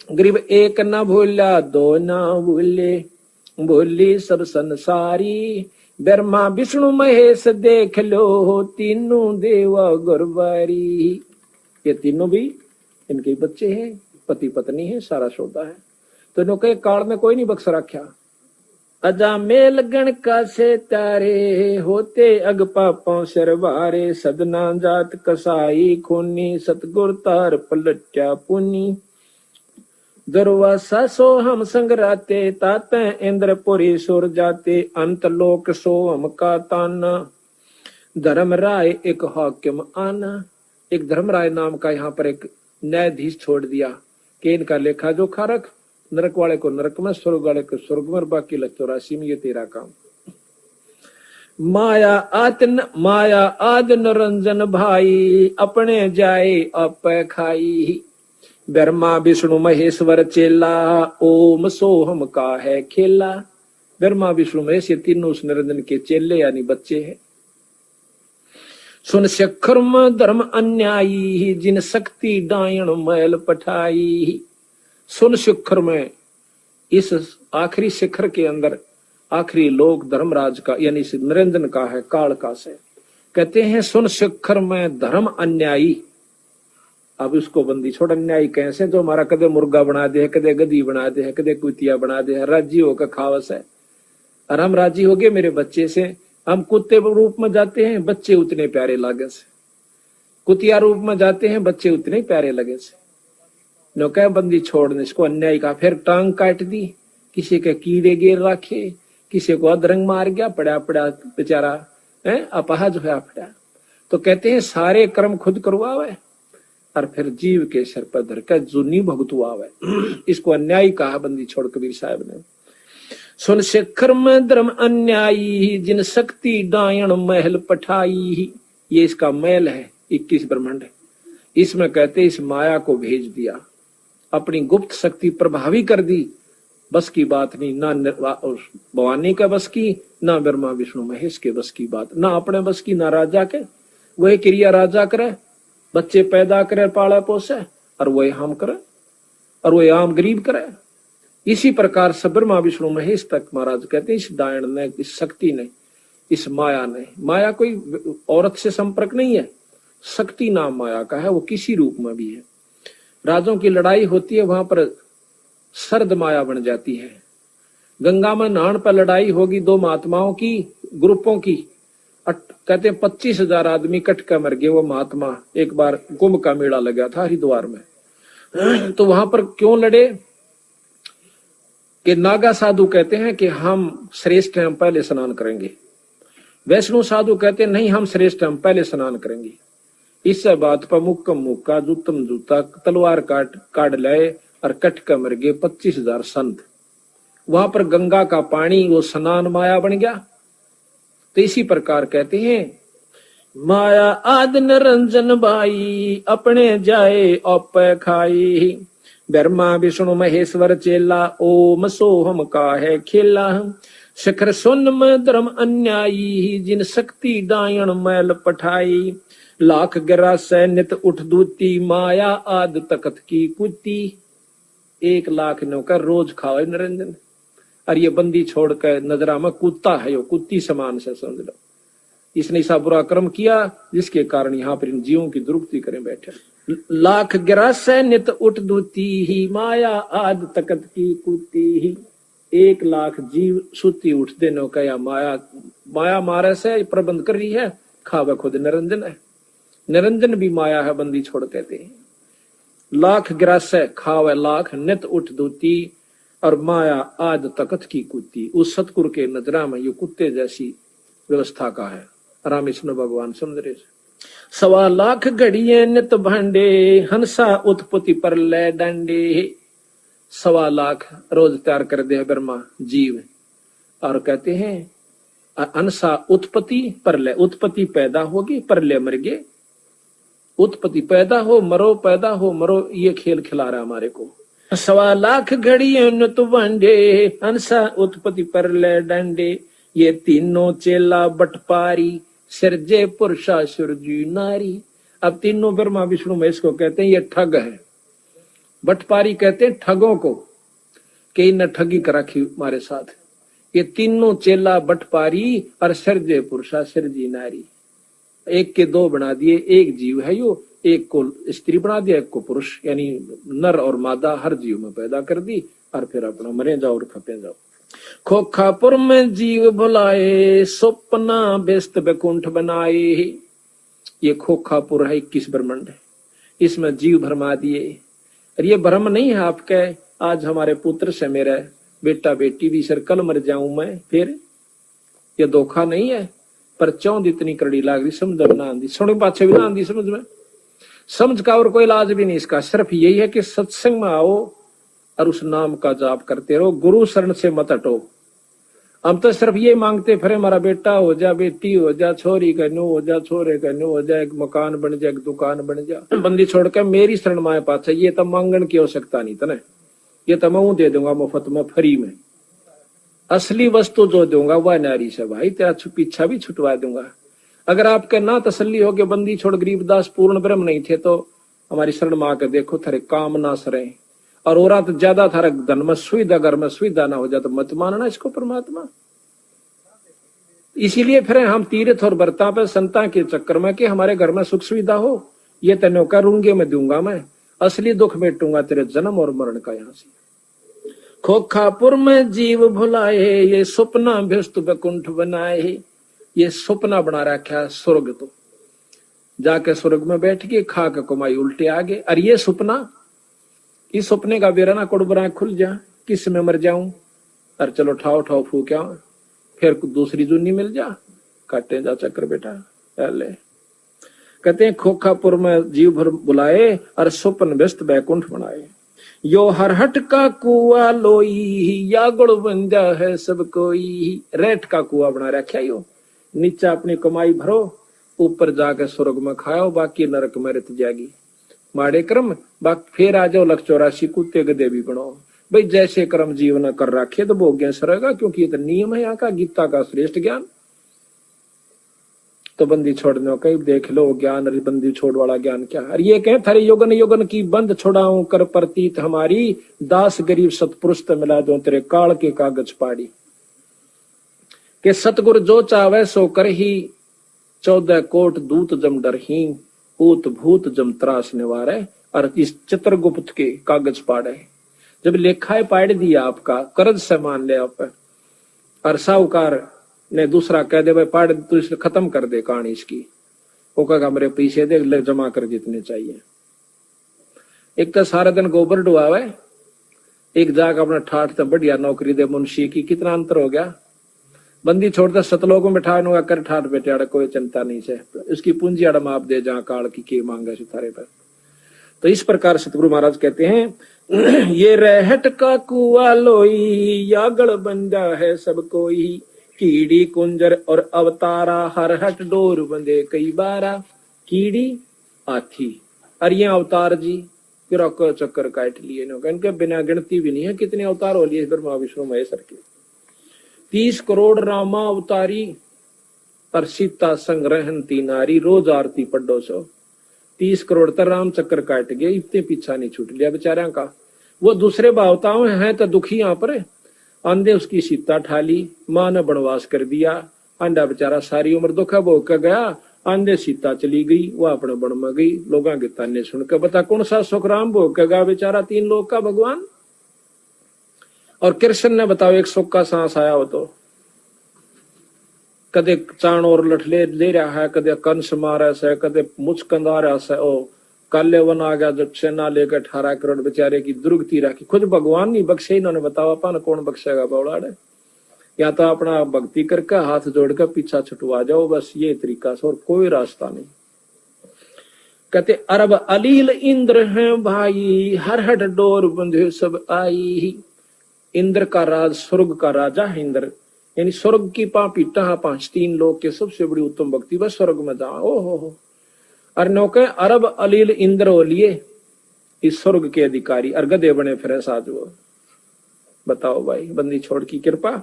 गरीब एक न भूला दो न भूले, भूली सब संसारी, ब्रह्मा विष्णु महेश देख लो तीनों देवा गुरबारी। ये तीनों भी इनके बच्चे हैं, पति पत्नी है, सारा सौदा है। तो इन्होंने काल में कोई नहीं बख्श रखा। अजा मेल गण का से तारे, होते अग पापों सरवारे, सदना जात कसाई खूनी, सतगुर तार पलट्या पुनी, दुर्वासा सो हम संगराते, ताते इंद्रपुरी सुर जाते, अंत लोक सो हम का ताना, धर्म राय एक हाकिम आना। एक धर्मराय नाम का यहाँ पर एक न्यायाधीश छोड़ दिया कि इनका लेखा जोखा रख, नरक वाले को नरक में, स्वर्ग वाले को स्वर्ग में, बाकी लग 84 में, ये तेरा काम। माया आद निरंजन भाई, अपने जाए आप खाई, ब्रह्मा विष्णु महेश्वर चेला, ओम सोहम का है खेला। ब्रह्मा विष्णु महेश ये तीनों उस निरंजन के चेले यानी बच्चे हैं। सुन शिखरम धर्म अन्यायी, जिन शक्ति डायण मैल पठाई। सुन शिखर में, इस आखिरी शिखर के अंदर आखिरी लोक धर्मराज का यानी निरंजन का है, काल का से। कहते हैं सुन शिखर में धर्म अन्यायी। अब उसको बंदी छोड़, अन्यायी कैसे, जो हमारा कदे मुर्गा बना दे, कदे गधी बना दे, कदे कुतिया बना दे, राजी होकर खावस है। और हम राजी हो गए मेरे बच्चे से, हम कुत्ते रूप में जाते हैं, बच्चे उतने प्यारे लगे से, कुतिया रूप में जाते हैं, बच्चे उतने प्यारे लगे से। नो कह बंदी छोड़ने इसको अन्याय का। फिर टांग काट दी, किसी के कीड़े गिर रखे, किसी को अधरंग मार गया, पड़ा पड़ा बेचारा है अपाहज होया पड़ा। तो कहते हैं सारे कर्म खुद करवावे और फिर जीव के सर पर धरकर जुनी भुगतवावे। इसको अन्याय कहा बंदी छोड़ कबीर साहब ने। सुन शिखर में धर्म अन्यायी, जिन शक्ति डायण महल पठाई। ये इसका महल है, 21 ब्रह्मांड है। इसमें कहते इस माया को भेज दिया, अपनी गुप्त शक्ति प्रभावी कर दी। बस की बात नहीं, ना भवानी का बस की, ना ब्रह्मा विष्णु महेश के बस की बात, ना अपने बस की, ना राजा के। वही क्रिया राजा करे, बच्चे पैदा करे, पाला पोसे, और वही हम करे, और वही आम गरीब करे। इसी प्रकार से ब्रह्मा विष्णु महेश तक महाराज कहते हैं इस डायण ने, इस शक्ति ने, इस माया ने, माया कोई औरत से संपर्क नहीं है, शक्ति नाम माया का है, वो किसी रूप में भी है। राजों की लड़ाई होती है, वहां पर सर्द माया बन जाती है। गंगा में नहान पर लड़ाई होगी दो महात्माओं की, ग्रुपों की, कहते हैं 25,000 आदमी कट कर मर गए। वो महात्मा एक बार कुंभ का मेला लगा था हरिद्वार में, तो वहां पर क्यों लड़े कि नागा साधु कहते हैं कि हम श्रेष्ठ हैं, हम पहले स्नान करेंगे। वैष्णु साधु कहते हैं नहीं, हम श्रेष्ठ, हम पहले स्नान करेंगे। इस बात पर मुक्कम मुक्का जूतम जूता तलवार काट लाए और कट कर मर गए 25,000 संत। वहां पर गंगा का पानी वो स्नान माया बन गया। तो इसी प्रकार कहते हैं माया आद निरंजन भाई, अपने जाए औप खाई, ब्रह्मा विष्णु महेश्वर चेला, ओम सोहम का है खेला। शिखर सुन में धर्म अन्यायी, जिन शक्ति डायण मैल पठाई, लाख गिरा सैनित उठ दूती, माया आद तकत की कुती। 1 लाख नौकर रोज खावे निरंजन, और ये बंदी छोड़कर नजरा में कुत्ता है, यो कुत्ती समान से समझ लो। इसने ऐसा बुरा कर्म किया जिसके कारण यहाँ पर इन जीवों की दुरुक्ति करें बैठे। लाख गिरा सैनित उठ दूती ही, माया आद तकत की कुती ही। 1 लाख जीव सुती उठते नौका या माया मारे से प्रबंध कर रही है, खावा खुद निरंजन है। निरंजन भी माया है, बंदी छोड़ कहते हैं। लाख ग्रास खावे लाख नित उठ दूती, और माया आद तकत की कुत्ती। उस सतगुरु के नजरा में ये कुत्ते जैसी व्यवस्था का है। राम विष्णु भगवान समझ रहे। 1.25 घड़िए नित भांडे, हंसा उत्पत्ति पर ले डंडे। 1.25 रोज तैयार कर दे ब्रह्मा जीव, और कहते हैं हंसा उत्पत्ति परलय, उत्पत्ति पैदा होगी परलय मर गए। उत्पत्ति पैदा हो मरो, पैदा हो मरो, ये खेल खिला रहा हमारे को। 1.25 घड़ियों न तो बांधे, हंसा उत्पत्ति परलय डंडे। ये तीनों चेला बटपारी, सिरजे पुरुषा सुरजी नारी। अब तीनों ब्रह्मा विष्णु महेश को कहते हैं ये ठग है। बटपारी कहते हैं ठगों को, कि इन्हें ठगी कर रखी हमारे साथ। ये तीनों चेला बटपारी और सिरजे पुरुषा सिरजी नारी। एक के 2 बना दिए, एक जीव है यो, एक को स्त्री बना दिया, एक को पुरुष, यानी नर और मादा हर जीव में पैदा कर दी, और फिर अपना मरे जाओ और खपे जाओ। खोखापुर में जीव बुलाए, स्वप्ना व्यस्त बैकुंठ बनाए। ये खोखापुर है 21 ब्रह्मांड है, इसमें जीव भरमा दिए। और ये भ्रम नहीं है आपके, आज हमारे पुत्र से मेरा बेटा बेटी भी सर कल मर जाऊं मैं, फिर ये धोखा नहीं है। पर चौंध इतनी कड़ी लाग रही, समझ में ना आंदी, सुन पाछे भी ना आंदी समझ में। समझ का और कोई इलाज भी नहीं इसका, सिर्फ यही है कि सत्संग में आओ और उस नाम का जाप करते रहो, गुरु शरण से मत हटो। हम तो सिर्फ ये मांगते फिर हमारा बेटा हो जा, बेटी हो जा, छोरी का न्यू हो जा, छोरे का न्यू हो जा, एक मकान बन जा, एक दुकान बन जा। बंदी छोड़ के मेरी शरण माए पाछे, ये तो मांगन की आवश्यकता नहीं तने, ये तो मैं दे दूंगा मुफ्त में, फ्री में। असली वस्तु जो दूंगा वह नारी से भाई, तेरा पीछा भी छुटवा दूंगा। अगर आपके ना तसल्ली हो के बंदी छोड़ गरीबदास पूर्ण ब्रह्म नहीं थे, तो हमारी शरण मां के देखो थारे काम ना सरे। और औरत ज्यादा थारा धन में सुविधा, घर में सुविधा ना हो जाए तो मत मानना इसको परमात्मा। इसीलिए फिर हम तीर्थ और व्रता पे संता के चक्कर में कि हमारे घर में सुख सुविधा हो, ये तेनों का रूंगे में दूंगा मैं, असली दुख मेटूंगा तेरे जन्म और मरण का। यहाँ से खोखापुर में जीव भुलाए, ये सपना व्यस्त बैकुंठ बनाए। ये सपना बना रखा स्वर्ग, तो जाके स्वर्ग में बैठ के खा के कमाई उल्टे आगे। और ये सपना, इस सपने का बेराना कोड़बरा खुल जा, किस में मर जाऊं, और चलो ठाव ठाव फूक्या, फिर दूसरी जुनी मिल जा, काटे जा चक्कर बेटा। पहले कहते हैं खोखापुर में जीव भर बुलाए और स्वप्न व्यस्त बैकुंठ बनाए। यो हरहट का कुआ लोई, या गुड़ बंदा है सब कोई। रेट का कुआ बना रखा यो, नीचे अपनी कमाई भरो, ऊपर जाकर स्वर्ग में खाओ, बाकी नरक में रत जाएगी। माड़े कर्म बाकी फिर आ जाओ 184 कुत्ते गधे भी बनो। भाई जैसे कर्म जीवन कर रखे तो भोग्य सरेगा, क्योंकि ये तो नियम है यहाँ का, गीता का श्रेष्ठ ज्ञान। तो बंदी छोड़ने कई देख लो ज्ञान, बंदी छोड़ वाला ज्ञान क्या है। ये कहे थारे योगन योगन की बंद छोड़ाऊं, कर प्रतीत हमारी, दास गरीब सतपुरुष तो मिला दो तेरे काल के कागज पाड़ी। के सतगुरु जो चावे सो कर ही, 14 कोट दूत जम डर ही, ऊत भूत जम त्रास निवारे। और इस चित्रगुप्त के कागज पाड़े, जब लेखाए पाड़ दिया आपका, कर्ज से मान ले आप, और साहूकार ने दूसरा कह दे भाई पाड़ तू इसे खत्म कर दे कहानी इसकी, वो कहेगा मेरे पैसे दे, ले जमा कर जितने चाहिए। एक तो सारा दिन गोबर डुआवे, एक जाकर अपना ठाठ तो बढ़िया नौकरी दे मुंशी की, कितना अंतर हो गया। बंदी छोड़ता सतलोक में बैठा कर ठाठ बेटे आड़ा कोई चिंता नहीं से, उसकी पूंजी आड़ा माप दे जहाँ काल की के मांगा सितारे पर। तो इस प्रकार सतगुरु महाराज कहते हैं ये रहट का कुआ लोई, या गढ़ बंदा है सब कोई। कीड़ी कुंजर और अवतारा, हर हट डोर बंदे कई बारा। कीड़ी हाथी और ये अवतार जी फिर चक्कर काट लिए, इनके बिना गिनती भी नहीं है कितने अवतार हो लिए ब्रह्मा विष्णु महेश्वर के। 30 करोड़ रामा अवतारी, और सीता संग रहती नारी, रोज आरती पढ़ो सो। 30 करोड़ तर राम चक्कर काट गए, इतने पीछा नहीं छूट लिया बेचारा का। वो दूसरे भावताओं हैं तो दुखी यहाँ पर। आंधे उसकी सीता ठाली, मां ने बनवास कर दिया, आंधा बेचारा सारी उम्र दुखा भोग कर गया। आंधे सीता चली गई, वो अपने बन में गई, लोगों के ताने सुनकर बता कौन सा सुख राम भोग कर गया बेचारा, 3 लोग का भगवान। और कृष्ण ने बताओ एक सुख का सांस आया हो तो, कदे चाण और लठले ले रहा है, कदे कंस मारा से, कदे मुचकंदा रहा से। ओ काले वन आ गया जब सेना लेकर 18 करोड़ बेचारे की दुर्गति रखी, खुद भगवान नहीं बख्शे, इन्होंने बताओ अपन कौन बख्शेगा बौड़ाड़े। या तो अपना भक्ति करके हाथ जोड़कर पीछा छुटवा जाओ, बस ये तरीका से, और कोई रास्ता नहीं। कहते अरब अलील इंद्र हैं भाई, हर हट डोर बंधे सब आई। इंद्र का राज, स्वर्ग का राजा है इंद्र, यानी स्वर्ग की पीटा 5 लोग के सबसे बड़ी उत्तम भक्ति, बस स्वर्ग में जा। ओ हो अर नौके अरब अलील इंद्र ओलिए, इस स्वर्ग के अधिकारी, और गधे बने फिर साज वो। बताओ भाई, बंदी छोड़ की कृपा।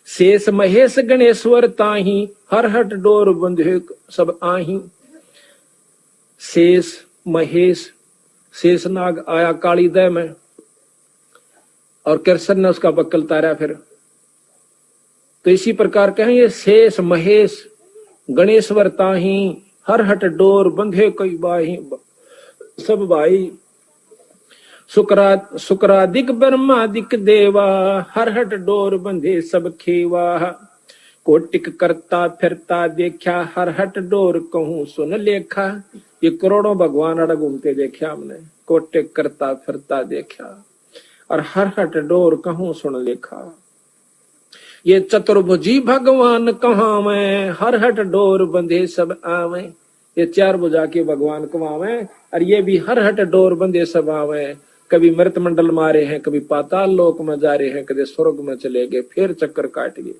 शेष महेश गणेश्वर ताही, हर हट डोर बंधे सब आही। शेष महेश, शेषनाग आया काली दह में, और कृष्ण ने उसका बक्कल तारा फिर। तो इसी प्रकार कहें ये शेष महेश गणेश्वर ताही, हर हट डोर बंधे कई बाही। सब भाई शुक्रादिक ब्रह्मादिक देवा, हर हट डोर बंधे सब खेवा। कोटिक करता फिरता देखा, हर हट डोर कहूं सुन लेखा। ये करोड़ों भगवान अड़ घूमते देखा हमने, कोटिक करता फिरता देखा, और हर हट डोर कहूं सुन लेखा। ये चतुर्भुजी भगवान कहाँ में, हर हट डोर बंधे सब आवे। ये 4 भुजा के भगवान कमावे, और ये भी हर हट डोर बंधे सब आवे। कभी मृत मंडल मारे हैं, कभी पाताल लोक में जा रहे हैं, कभी स्वर्ग में चले गए, फिर चक्कर काट गए।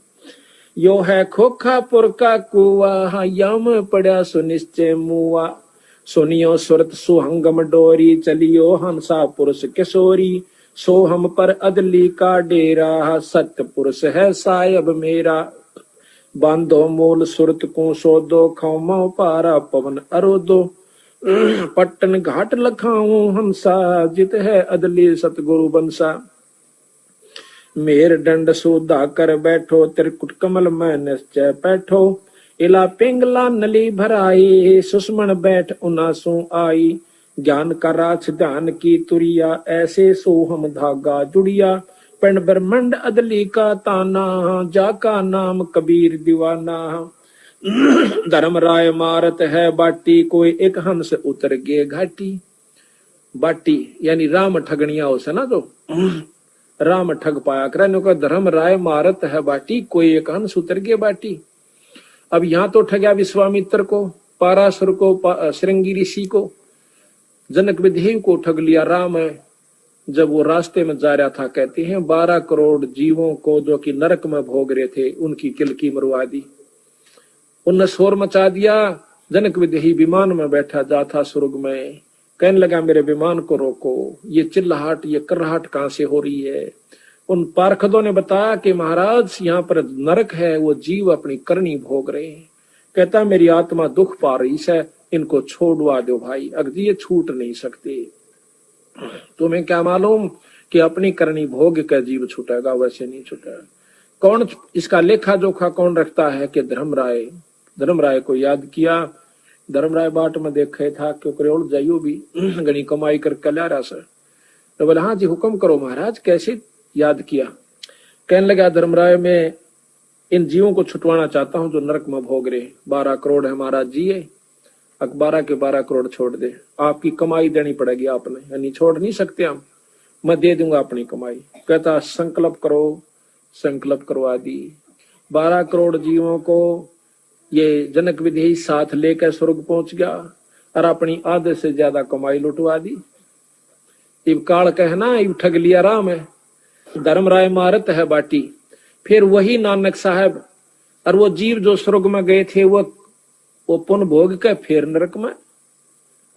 यो है खोखापुर का कुआ, यम पड़ा सुनिश्चय मुआ। सुनियो सुरत सुहंगम डोरी, चलियो हंसा पुरुष किशोरी। सो हम पर अदली का डेरा, सत्य पुरुष है सायब मेरा। बांधो मूल सुरत को सोदो, खाओ पारा पवन अरोदो। पट्टन घाट लखाऊं हमसा, जित है अदली सतगुरु बंसा। मेर दंड सोधा कर बैठो, त्रिकुट कमल में निश्चय बैठो। इला पिंगला नली भराई, सुषमण बैठ उनासू आई। ज्ञान का राछ ध्यान की तुरिया, ऐसे सो हम धागा जुड़िया। पिंड ब्रह्मंड अदली का ताना, जाका नाम कबीर दीवाना। धर्म राय मारत है बाटी, कोई एक हंस उतर गए घाटी। बाटी यानी राम ठगनिया हो से ना, जो राम ठग पाया करे का। धर्म राय मारत है बाटी, कोई एक हंस उतर गए बाटी। अब यहाँ तो ठगया विश्वामित्र को, पारासुर को, श्रृंगी ऋषि को, जनक विदेह को ठग लिया राम है। जब वो रास्ते में जा रहा था, कहते हैं 12 करोड़ जीवों को जो कि नरक में भोग रहे थे, उनकी किलकी मरवा दी। उनने शोर मचा दिया। जनक विदेही विमान में बैठा जा था स्वर्ग में, कहने लगा मेरे विमान को रोको, ये चिल्लाहट ये करहाट कहां से हो रही है। उन पार्षदों ने बताया कि महाराज यहाँ पर नरक है, वो जीव अपनी करनी भोग रहे हैं। कहता मेरी आत्मा दुख पा रही है, इनको छोड़वा दो भाई, अगर ये छूट नहीं सकते। तुम्हें क्या मालूम कि अपनी करनी भोग का जीव छूटेगा, वैसे नहीं छूटेगा। कौन इसका लेखा जोखा कौन रखता है कि धर्मराय को याद किया। धर्मराय बाट में देखे था क्योंकि उड़ जाइयो भी गणी कमाई करके ला रहा सर। तो बोले हाँ जी हुक्म करो महाराज, कैसे याद किया। कहने लगा धर्मराय मैं इन जीवों को छुटवाना चाहता हूं जो नरक में भोग रहे। 12 करोड़ है महाराज जी, 12 के 12 करोड़ छोड़ दे, आपकी कमाई देनी पड़ेगी आपने, यानी छोड़ नहीं सकते हम, मैं दे दूंगा अपनी कमाई। कहता संकल्प करो, संकल्प करवा दी। 12 करोड़ जीवों को ये जनक विदेही साथ लेकर स्वर्ग पहुंच गया और अपनी आधे से ज्यादा कमाई लुटवा दी। इब काल कहना इब ठग लिया राम है, धर्मराय मारत है बाटी। फिर वही नानक साहब और वो जीव जो स्वर्ग में गए थे वो पुन भोग के फिर नरक में,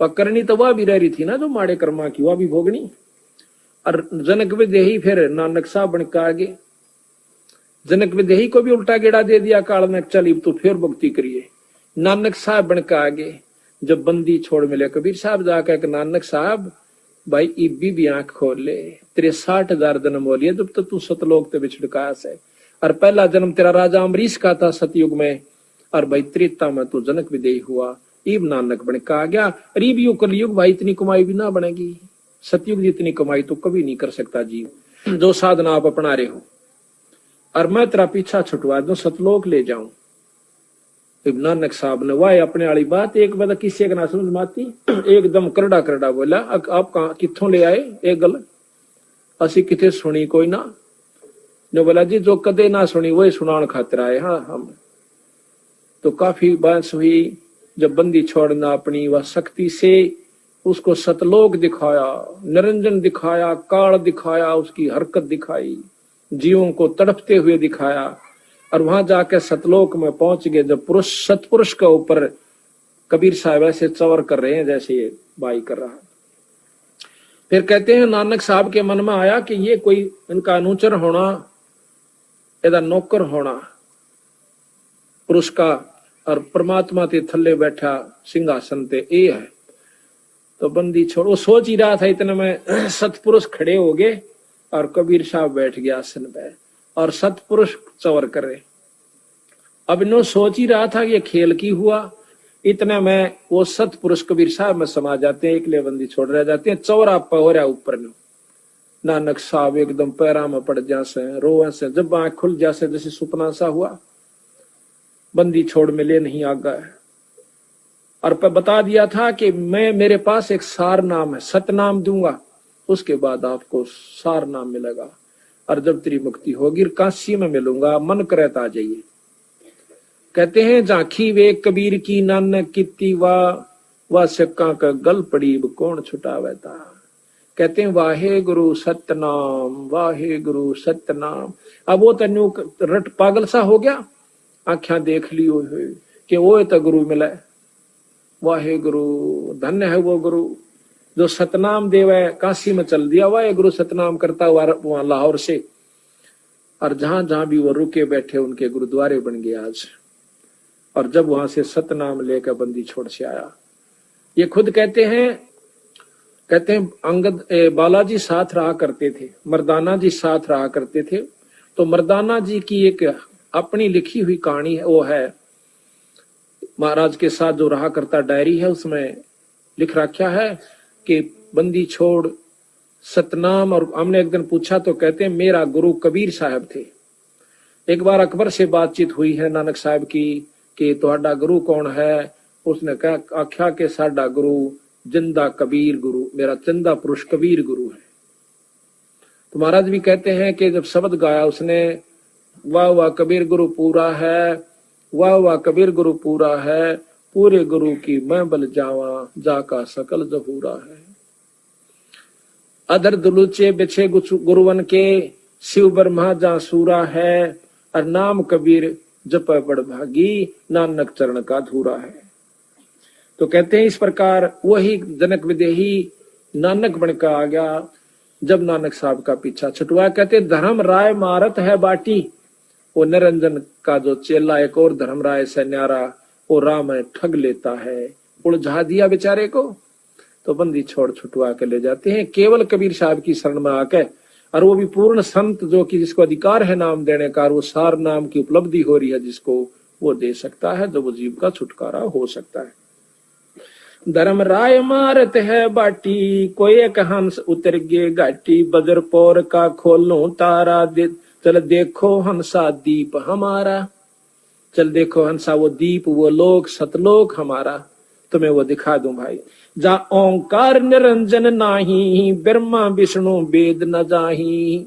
करनी तो वह भी रह रही थी ना जो माड़े कर्मा की, वह भी भोगनी। और जनक विदेही फिर नानक साहब बन के आगे, जनक विदेही को भी उल्टा गेड़ा दे दिया काल ने, चल तो फिर भक्ति करिए। नानक साहब बन के आगे जब बंदी छोड़ मिले कबीर साहब जाकर नानक साहब भाई इबी भी आंख खोल ले, तेरे 60,000 जन्म हो लिए जब तक तू सतलोक ते बिछड़का है। और पहला जन्म तेरा राजा अमरीश का था सतयुग में, और भाई त्रेता में तू जनक विदेही हुआ, इब नानक बन के आ गया। रीब युग कलयुग भाई इतनी कमाई भी ना बनेगी, सतयुग जितनी कमाई तो कभी नहीं कर सकता जीव। जो साधना आप अपना रहे हो और मैं तेरा पीछा छुटवा दूं, सतलोक ले जाऊं। इब नानक साहब ने वाह अपने वाली बात एक बात किसी ना समझ माती, एकदम करड़ा करड़ा बोला आप किथों ले आए एक गल, असी किथे सुनी कोई ना। ने बोला जी जो कदे ना सुनी वही सुनान खातिर आए। हाँ हम तो काफी बहस हुई। जब बंदी छोड़ना अपनी वह शक्ति से उसको सतलोक दिखाया, निरंजन दिखाया, काल दिखाया, उसकी हरकत दिखाई, जीवों को तड़पते हुए दिखाया, और वहां जाके सतलोक में पहुंच गए। जब पुरुष सतपुरुष के ऊपर कबीर साहब ऐसे चवर कर रहे हैं जैसे ये बाई कर रहा है। फिर कहते हैं नानक साहब के मन में आया कि ये कोई इनका अनुचर होना, यदा नौकर होना पुरुष का, और परमात्मा के थल्ले बैठा सिंहासन ते ये है। तो बंदी छोड़, वो सोच ही रहा था इतने में सतपुरुष खड़े हो गए और कबीर साहब बैठ गया आसन पे और सतपुरुष चवर करे। अब नो सोच ही रहा था कि ये खेल की हुआ, इतने में वो सतपुरुष कबीर साहब में समा जाते हैं, एकले बंदी छोड़ रह जाते हैं। चौरा पहरा ऊपर नो नानक साहब एकदम पैरा में पड़ जासे, रोवे से, जब आंख खुल जासे जैसे सुपना सा हुआ। बंदी छोड़ मिले नहीं आ गए और पर बता दिया था कि मैं, मेरे पास एक सार नाम है, सतनाम दूंगा, उसके बाद आपको सार नाम मिलेगा, और जब तेरी मुक्ति होगी काशी में मिलूंगा, मन करे तो आ जाइए। कहते हैं झांकी वे कबीर की नानक कित्ती वा सिक्का का गल पड़ी कौन छुटावे था। कहते हैं वाहे गुरु सतनाम, वाहे गुरु सतनाम। अब वो तन्यू रट पागल सा हो गया, आख्या देख ली हुई कि वो तो गुरु मिला, वाहे गुरु, धन्य है वो गुरु जो सतनाम देवे। काशी में चल दिया वाहे गुरु सतनाम करता हुआ वहां लाहौर से, और जहां जहां भी वो रुके बैठे उनके गुरुद्वारे बन गए आज। और जब वहां से सतनाम लेकर बंदी छोड़ से आया, ये खुद कहते हैं अंगद बालाजी साथ रहा करते थे, मर्दाना जी साथ रहा करते थे। तो मर्दाना जी की एक अपनी लिखी हुई कहानी है, वो है महाराज के साथ जो रहा करता डायरी है, उसमें लिख रखा है कि बंदी छोड़ सतनाम। और हमने एक दिन पूछा तो कहते हैं मेरा गुरु कबीर साहब थे। एक बार अकबर से बातचीत हुई है नानक साहब की कि ਤੁਹਾਡਾ गुरु कौन है। उसने कहा आख्या के साडा गुरु जिंदा कबीर गुरु, मेरा जिंदा पुरुष कबीर गुरु है। तो महाराज भी कहते हैं कि जब शब्द गाया उसने, वाह वाह कबीर गुरु पूरा है, वाह वाह कबीर गुरु पूरा है, पूरे गुरु की मैं बल जावा, जाका सकल जहूरा है। अधर दुलूचे बिछे गुरुवन के, शिव ब्रह्मा जा सूरा है, और नाम कबीर जप बड़ भागी, नानक चरण का धूरा है। तो कहते हैं इस प्रकार वही जनक विदेही नानक बनकर आ गया जब नानक साहब का पीछा छुटवा। कहते धर्म राय मारत है बाटी, वो निरंजन का जो चेला एक और धर्म राय से न्यारा, वो राम ठग लेता है, उलझा दिया बेचारे को। तो बंदी छोड़ छुटवा के ले जाते हैं केवल कबीर साहब की शरण में आके, और वो भी पूर्ण संत जो कि जिसको अधिकार है नाम देने का, वो सार नाम की उपलब्धि हो रही है जिसको, वो दे सकता है, जो वो जीव का छुटकारा हो सकता है। धर्म राय मारत है बाटी, कोई एक हंस उतर गे घाटी, बजरपोर का खोलूं तारा, चल देखो हंसा दीप हमारा। चल देखो हंसा वो दीप, वो लोक सतलोक हमारा, तुम्हें वो दिखा दूं भाई। जा ओंकार निरंजन नाही, ब्रह्मा विष्णु वेद न जाही।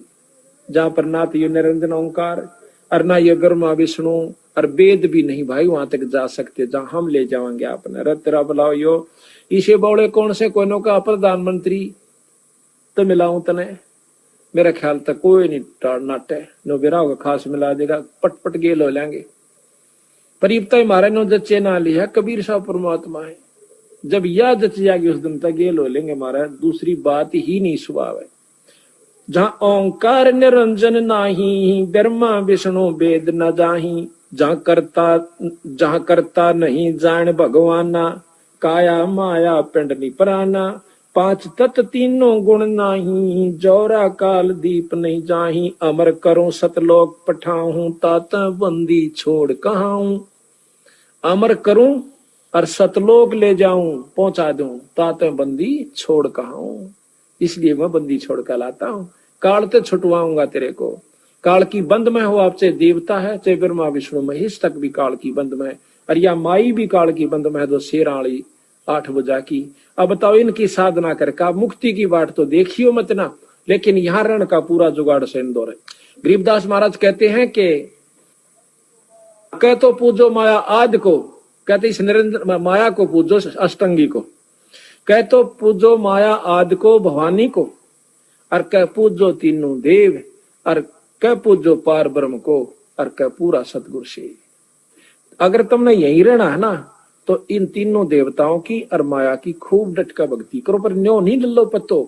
जहां पर ना तो ये निरंजन ओंकार और ना ये ब्रह्मा विष्णु और वेद भी नहीं भाई वहां तक जा सकते जहां हम ले जाएंगे आपने। रतरा बुलाओ यो इसे बौड़े कौन से कोई नो का प्रधानमंत्री तो मिलाऊं तने, मेरा ख्याल तक कोई नहीं नाटे नो बिरा होगा खास मिला देगा, पटपट गेल हो लेंगे। परीबता मारे नो जच्चे ना लिया, कबीर साहब परमात्मा है। जब यह जच जाएगी उस दिन तक गेल हो लेंगे महाराज, दूसरी बात ही नहीं स्वभाव है। जहां ओंकार निरंजन नाही, ब्रह्मा विष्णु वेद न जाही। जहां करता नहीं जान भगवाना, काया माया पिंड निपराना। पांच तत्व तीनों गुण नाही, जौरा काल दीप नहीं जाही। अमर करो सतलोक पठाऊं, तात बंदी छोड़ कहाऊं। अमर करूं और सतलोक ले जाऊं, पहुंचा दूं, तात बंदी छोड़ कहाऊं। इसलिए मैं बंदी छोड़ कर लाता हूं, काल ते छुटवाऊंगा तेरे को। काल की बंद में हो आप, चाहे देवता है चाहे ब्रह्मा विष्णु महेश तक भी काल की बंद में, और या माई भी काल की बंद में है, जो शेराली 8 बुझा की। अब बताओ इनकी साधना करके आप मुक्ति की बात तो देखियो मत ना, लेकिन यहाँ रण का पूरा जुगाड़ से इंदौर है। गरीबदास महाराज कहते हैं कि कह तो पूजो माया आदि को, कहते इस निरंजन माया को पूजो अष्टंगी को, कह तो पूजो माया आदि को भवानी को, और कह पूजो तीनों देव, और कह पूजो पार ब्रह्म को, और कह पूरा सतगुरु से। अगर तुमने यही रहना है ना तो इन तीनों देवताओं की और माया की खूब डटका भक्ति करो, पर न्यो नहीं लल्लो पत्तो।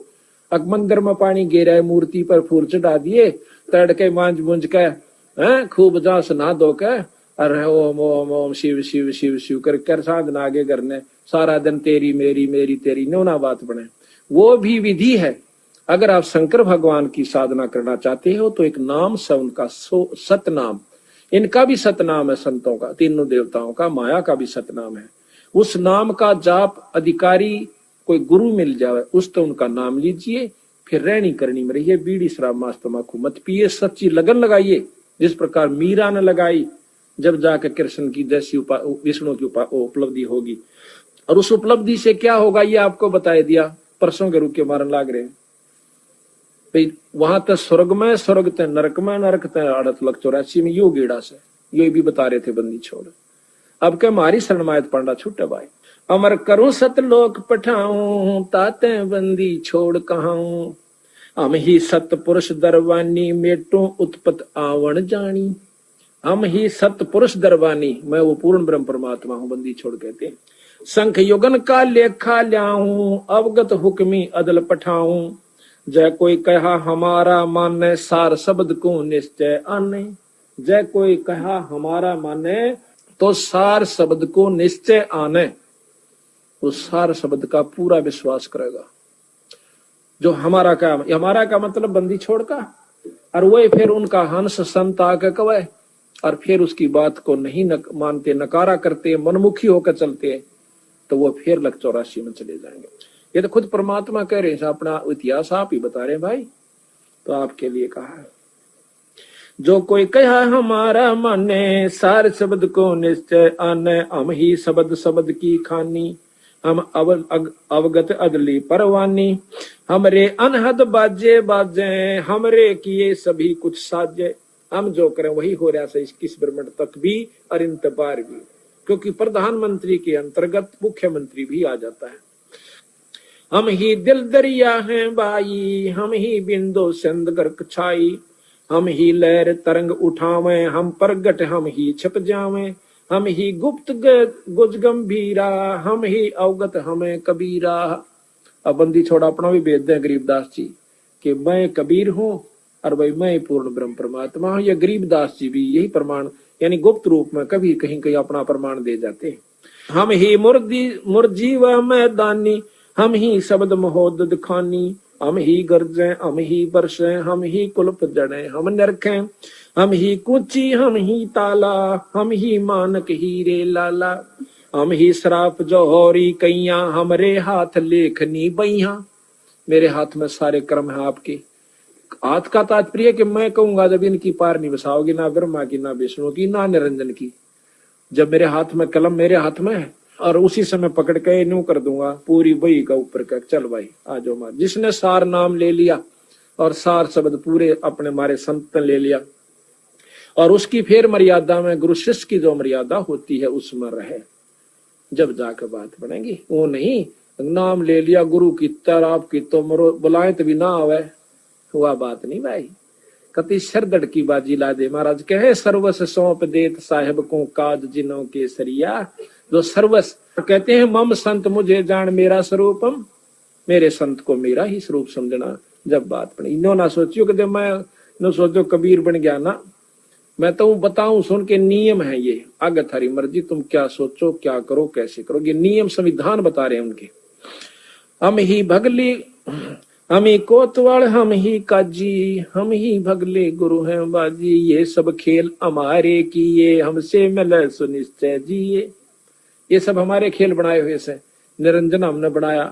अग मंदिर में पानी गिरा है, मूर्ति पर फूल चढ़ा दिए, तड़के मांझ मुंझ के खूब जांच ना धो के, अरे ओम ओम ओम शिव शिव शिव शिव कर साधना आगे करने, सारा दिन तेरी मेरी मेरी तेरी, न्यो ना बात बने। वो भी विधि है। अगर आप शंकर भगवान की साधना करना चाहते हो तो एक नाम से उनका सतनाम, इनका भी सतनाम है, संतों का, तीनों देवताओं का, माया का भी सतनाम है। उस नाम का जाप अधिकारी कोई गुरु मिल जाए उस तो उनका नाम लीजिए, फिर रहनी करनी में रहिए, बीड़ी शराब मांस तंबाकू मत पिए, सच्ची लगन लगाइए जिस प्रकार मीरा ने लगाई, जब जाकर कृष्ण की जैसी विष्णु की उपलब्धि होगी। और उस उपलब्धि से क्या होगा ये आपको बताया दिया, परसों के रूप के मारन लाग रहे हैं भाई। वहां तक स्वर्ग में, स्वर्ग ते नरक में, नरक ते 8,84,000 में, यो गेड़ा से ये भी बता रहे थे बंदी छोड़। अब के मारी शरणमायत पांडा छूटे भाई, अमर करूं सतलोक पठाऊं, ताते बंदी छोड़ कहाऊं, हम ही सतपुरुष दरवानी, मेटो उत्पत आवण जानी। हम ही सतपुरुष दरवानी, मैं वो पूर्ण ब्रह्म परमात्मा हूं, बंदी छोड़ कहते हैं। संख युगन का लेखा ल्याऊं, अवगत हुक्मी अदल पठाऊं, जय कोई कहा हमारा माने, सार शब्द को निश्चय आने। जय कोई कहा हमारा माने तो सार शब्द को निश्चय आने, उस सार शब्द का पूरा विश्वास करेगा। जो हमारा का मतलब बंदी छोड़ का, और वही फिर उनका हंस संत आके कवे, और फिर उसकी बात को नहीं मानते, नकारा करते, मनमुखी होकर चलते हैं, तो वो फिर लग 84 में चले जाएंगे। ये तो खुद परमात्मा कह रहे हैं, अपना इतिहास आप ही बता रहे हैं भाई, तो आपके लिए कहा है। जो कोई कहा हमारा माने, सार शब्द को निश्चय आने, हम ही शब्द शब्द की खानी, हम अवगत अदली परवानी, हमरे अनहद बाजे बाजे, हमरे किए सभी कुछ साजे। हम जो करें वही हो रहा है इस ब्रह्मांड तक भी और इन तबार भी, क्योंकि प्रधानमंत्री के अंतर्गत मुख्यमंत्री भी आ जाता है। हम ही दिल दरिया हैं बाई, हम ही बिंदु सिंध गर्क छाई, हम ही लहर तरंग उठावे, हम प्रगट हम ही छिप जावे, हम ही गुप्त गुज गंभीरा, हम ही अवगत हमें कबीरा। अब बंदी छोड़ा अपना भी भेद दे गरीबदास जी कि मैं कबीर हूँ और भाई मैं पूर्ण ब्रह्म परमात्मा हूँ। ये गरीबदास जी भी यही प्रमाण यानी गुप्त रूप में कभी कहीं कहीं अपना प्रमाण दे जाते हैं। हम ही मुर्जीव मैदानी, हम ही शब्द महोदद खानी, हम ही गरजे हम ही बरसे, हम ही कुल्प जड़े हम नरखे, हम ही कुची हम ही ताला, हम ही मानक हीरे लाला, हम ही श्राप जौहरी कैया, हमरे हाथ लेखनी बैया। मेरे हाथ में सारे कर्म है आपके। हाथ का तात्पर्य कि मैं कहूंगा जब इनकी पार नहीं बसाओगी, ना ब्रह्मा की, ना विष्णु की, ना निरंजन की, जब मेरे हाथ में कलम मेरे हाथ में है और उसी समय पकड़ के न्यू कर दूंगा पूरी बही का ऊपर का, चल भाई आ जाओ मार। जिसने सार नाम ले लिया और सार शब्द पूरे अपने मारे संत ले लिया और उसकी फिर मर्यादा में गुरु शिष्य की जो मर्यादा होती है उसमें रहे, जब जाकर बात बनेगी। वो नहीं नाम ले लिया गुरु की तर आपकी तो मरो बुलाए तो भी ना आवे, हुआ बात नहीं भाई। कति सरदड़ की बाजी ला दे। महाराज कहे सर्वस सौंप देत साहेब को काज जिनों के सरिया। जो सर्वस कहते हैं मम संत मुझे जान मेरा स्वरूपम, मेरे संत को मेरा ही स्वरूप समझना। जब बात बनी इन्हों ना सोचियो कि मैं न सोचो कबीर बन गया ना, मैं तो बताऊं सुन के नियम है ये, आगे थारी मर्जी तुम क्या सोचो क्या करो कैसे करो, ये नियम संविधान बता रहे हैं उनके। हम ही भगली हम ही कोतवाल हम ही काजी, हम ही भगले गुरु हैं बाजी, ये सब खेल हमारे किए हमसे मिले सुनिश्चय जिए। ये सब हमारे खेल बनाए हुए से, निरंजन हमने बनाया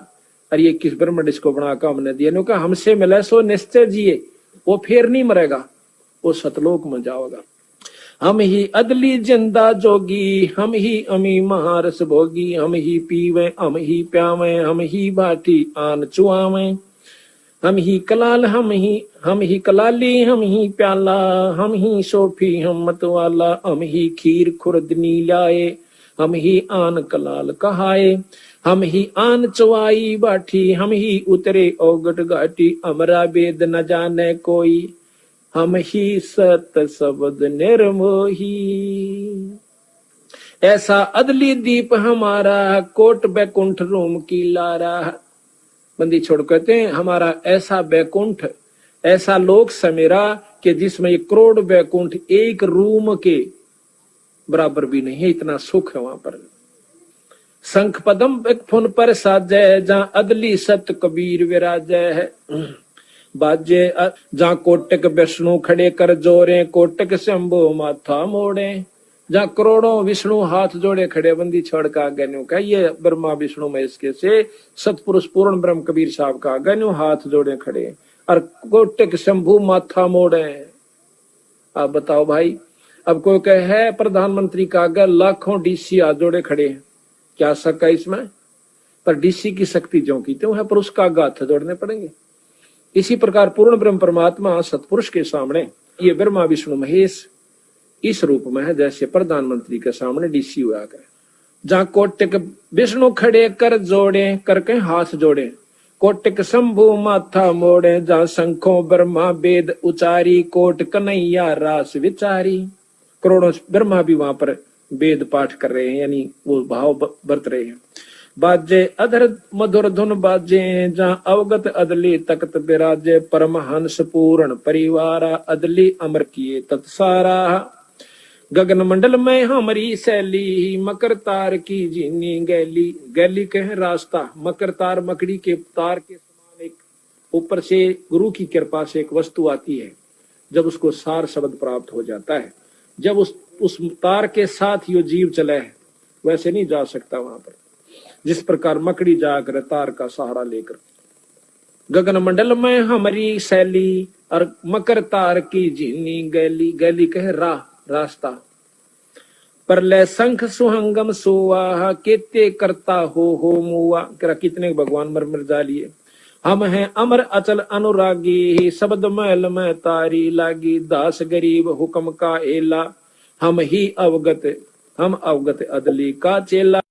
और ये किस ब्रह्मंड इसको बनाकर हमने दिया। कहा हमसे मिले सो निश्चय जिए, वो फिर नहीं मरेगा, वो सतलोक में जाओगा। हम ही अदली जिंदा जोगी, हम ही अमी महारस भोगी, हम ही पीवे हम ही प्यावे, हम ही बाटी आन चुआवे, हम ही कलाल, हम ही कलाली, हम ही प्याला, हम ही सोफी हम मतवाला, हम ही खीर खुर्दनी लाए, हम ही आन कलाल कहाए, हम ही आन चवाई बाठी, हम ही उतरे ओगट घाटी, अमरा वेद न जाने कोई, हम ही सत शब्द निर्मोही। ऐसा अदली दीप हमारा, कोट बैकुंठ रोम की लारा। बंदी छोड़ कहते हैं हमारा ऐसा बैकुंठ, ऐसा लोक समेरा कि जिसमें 1 करोड़ बैकुंठ एक रूम के बराबर भी नहीं है, इतना सुख है वहां पर। शंख पदम फुन पर साजय, जहां अदली सत कबीर विराजय है। बाजे जहां कोटक विष्णु खड़े कर जोरे, कोटक शंभु माथा मोड़े। जहां करोड़ों विष्णु हाथ जोड़े खड़े, बंदी छोड़ का गनु का ये ब्रह्मा विष्णु महेश के से सतपुरुष पूर्ण ब्रह्म कबीर साहब का गनु हाथ जोड़े खड़े, और कोटक शंभु माथा मोड़े। आप बताओ भाई, अब कोई कहे है प्रधानमंत्री का आगे लाखों डीसी हाथ जोड़े खड़े हैं, क्या शक है इसमें? पर डीसी की शक्ति जो की त्यों है, पर उसका हाथ जोड़ने पड़ेंगे। इसी प्रकार पूर्ण ब्रह्म परमात्मा सतपुरुष के सामने ये ब्रह्मा विष्णु महेश इस रूप में है जैसे प्रधानमंत्री के सामने डीसी हुआ करे। जहां कोटक विष्णु खड़े कर जोड़े, करके हाथ जोड़े, कोटक शंभु माथा मोड़े। जहां शंखों ब्रह्मा वेद उचारी, कोट कन्हैया रास विचारी। करोड़ों ब्रह्मा भी वहां पर वेद पाठ कर रहे हैं, यानी वो भाव बरत रहे हैं। बाजे अधर मधुर धुन बाजे, जहां अवगत अदली तख्त विराजे। परमहंस पूर्ण परिवारा, अदली अमर किए तत्सारा। गगन मंडल में हमारी शैली, मकर तार की जीनी गैली। गैली कहे रास्ता, मकर तार मकड़ी के तार के समान एक ऊपर से गुरु की कृपा से एक वस्तु आती है, जब उसको सार शब्द प्राप्त हो जाता है, जब उस तार के साथ यो जीव चले है, वैसे नहीं जा सकता वहां पर, जिस प्रकार मकड़ी जाकर तार का सहारा लेकर। गगन मंडल में हमारी शैली, और मकर तार की जीनी गैली। गैली कहे राह, रास्ता। परले शंख सुहंगम सोवा, केते करता हो मुआ। कितने भगवान मर डालिए। हम हैं अमर अचल अनुरागी, शब्द महल में तारी लागी। दास गरीब हुक्म का एला, हम अवगत अदली का चेला।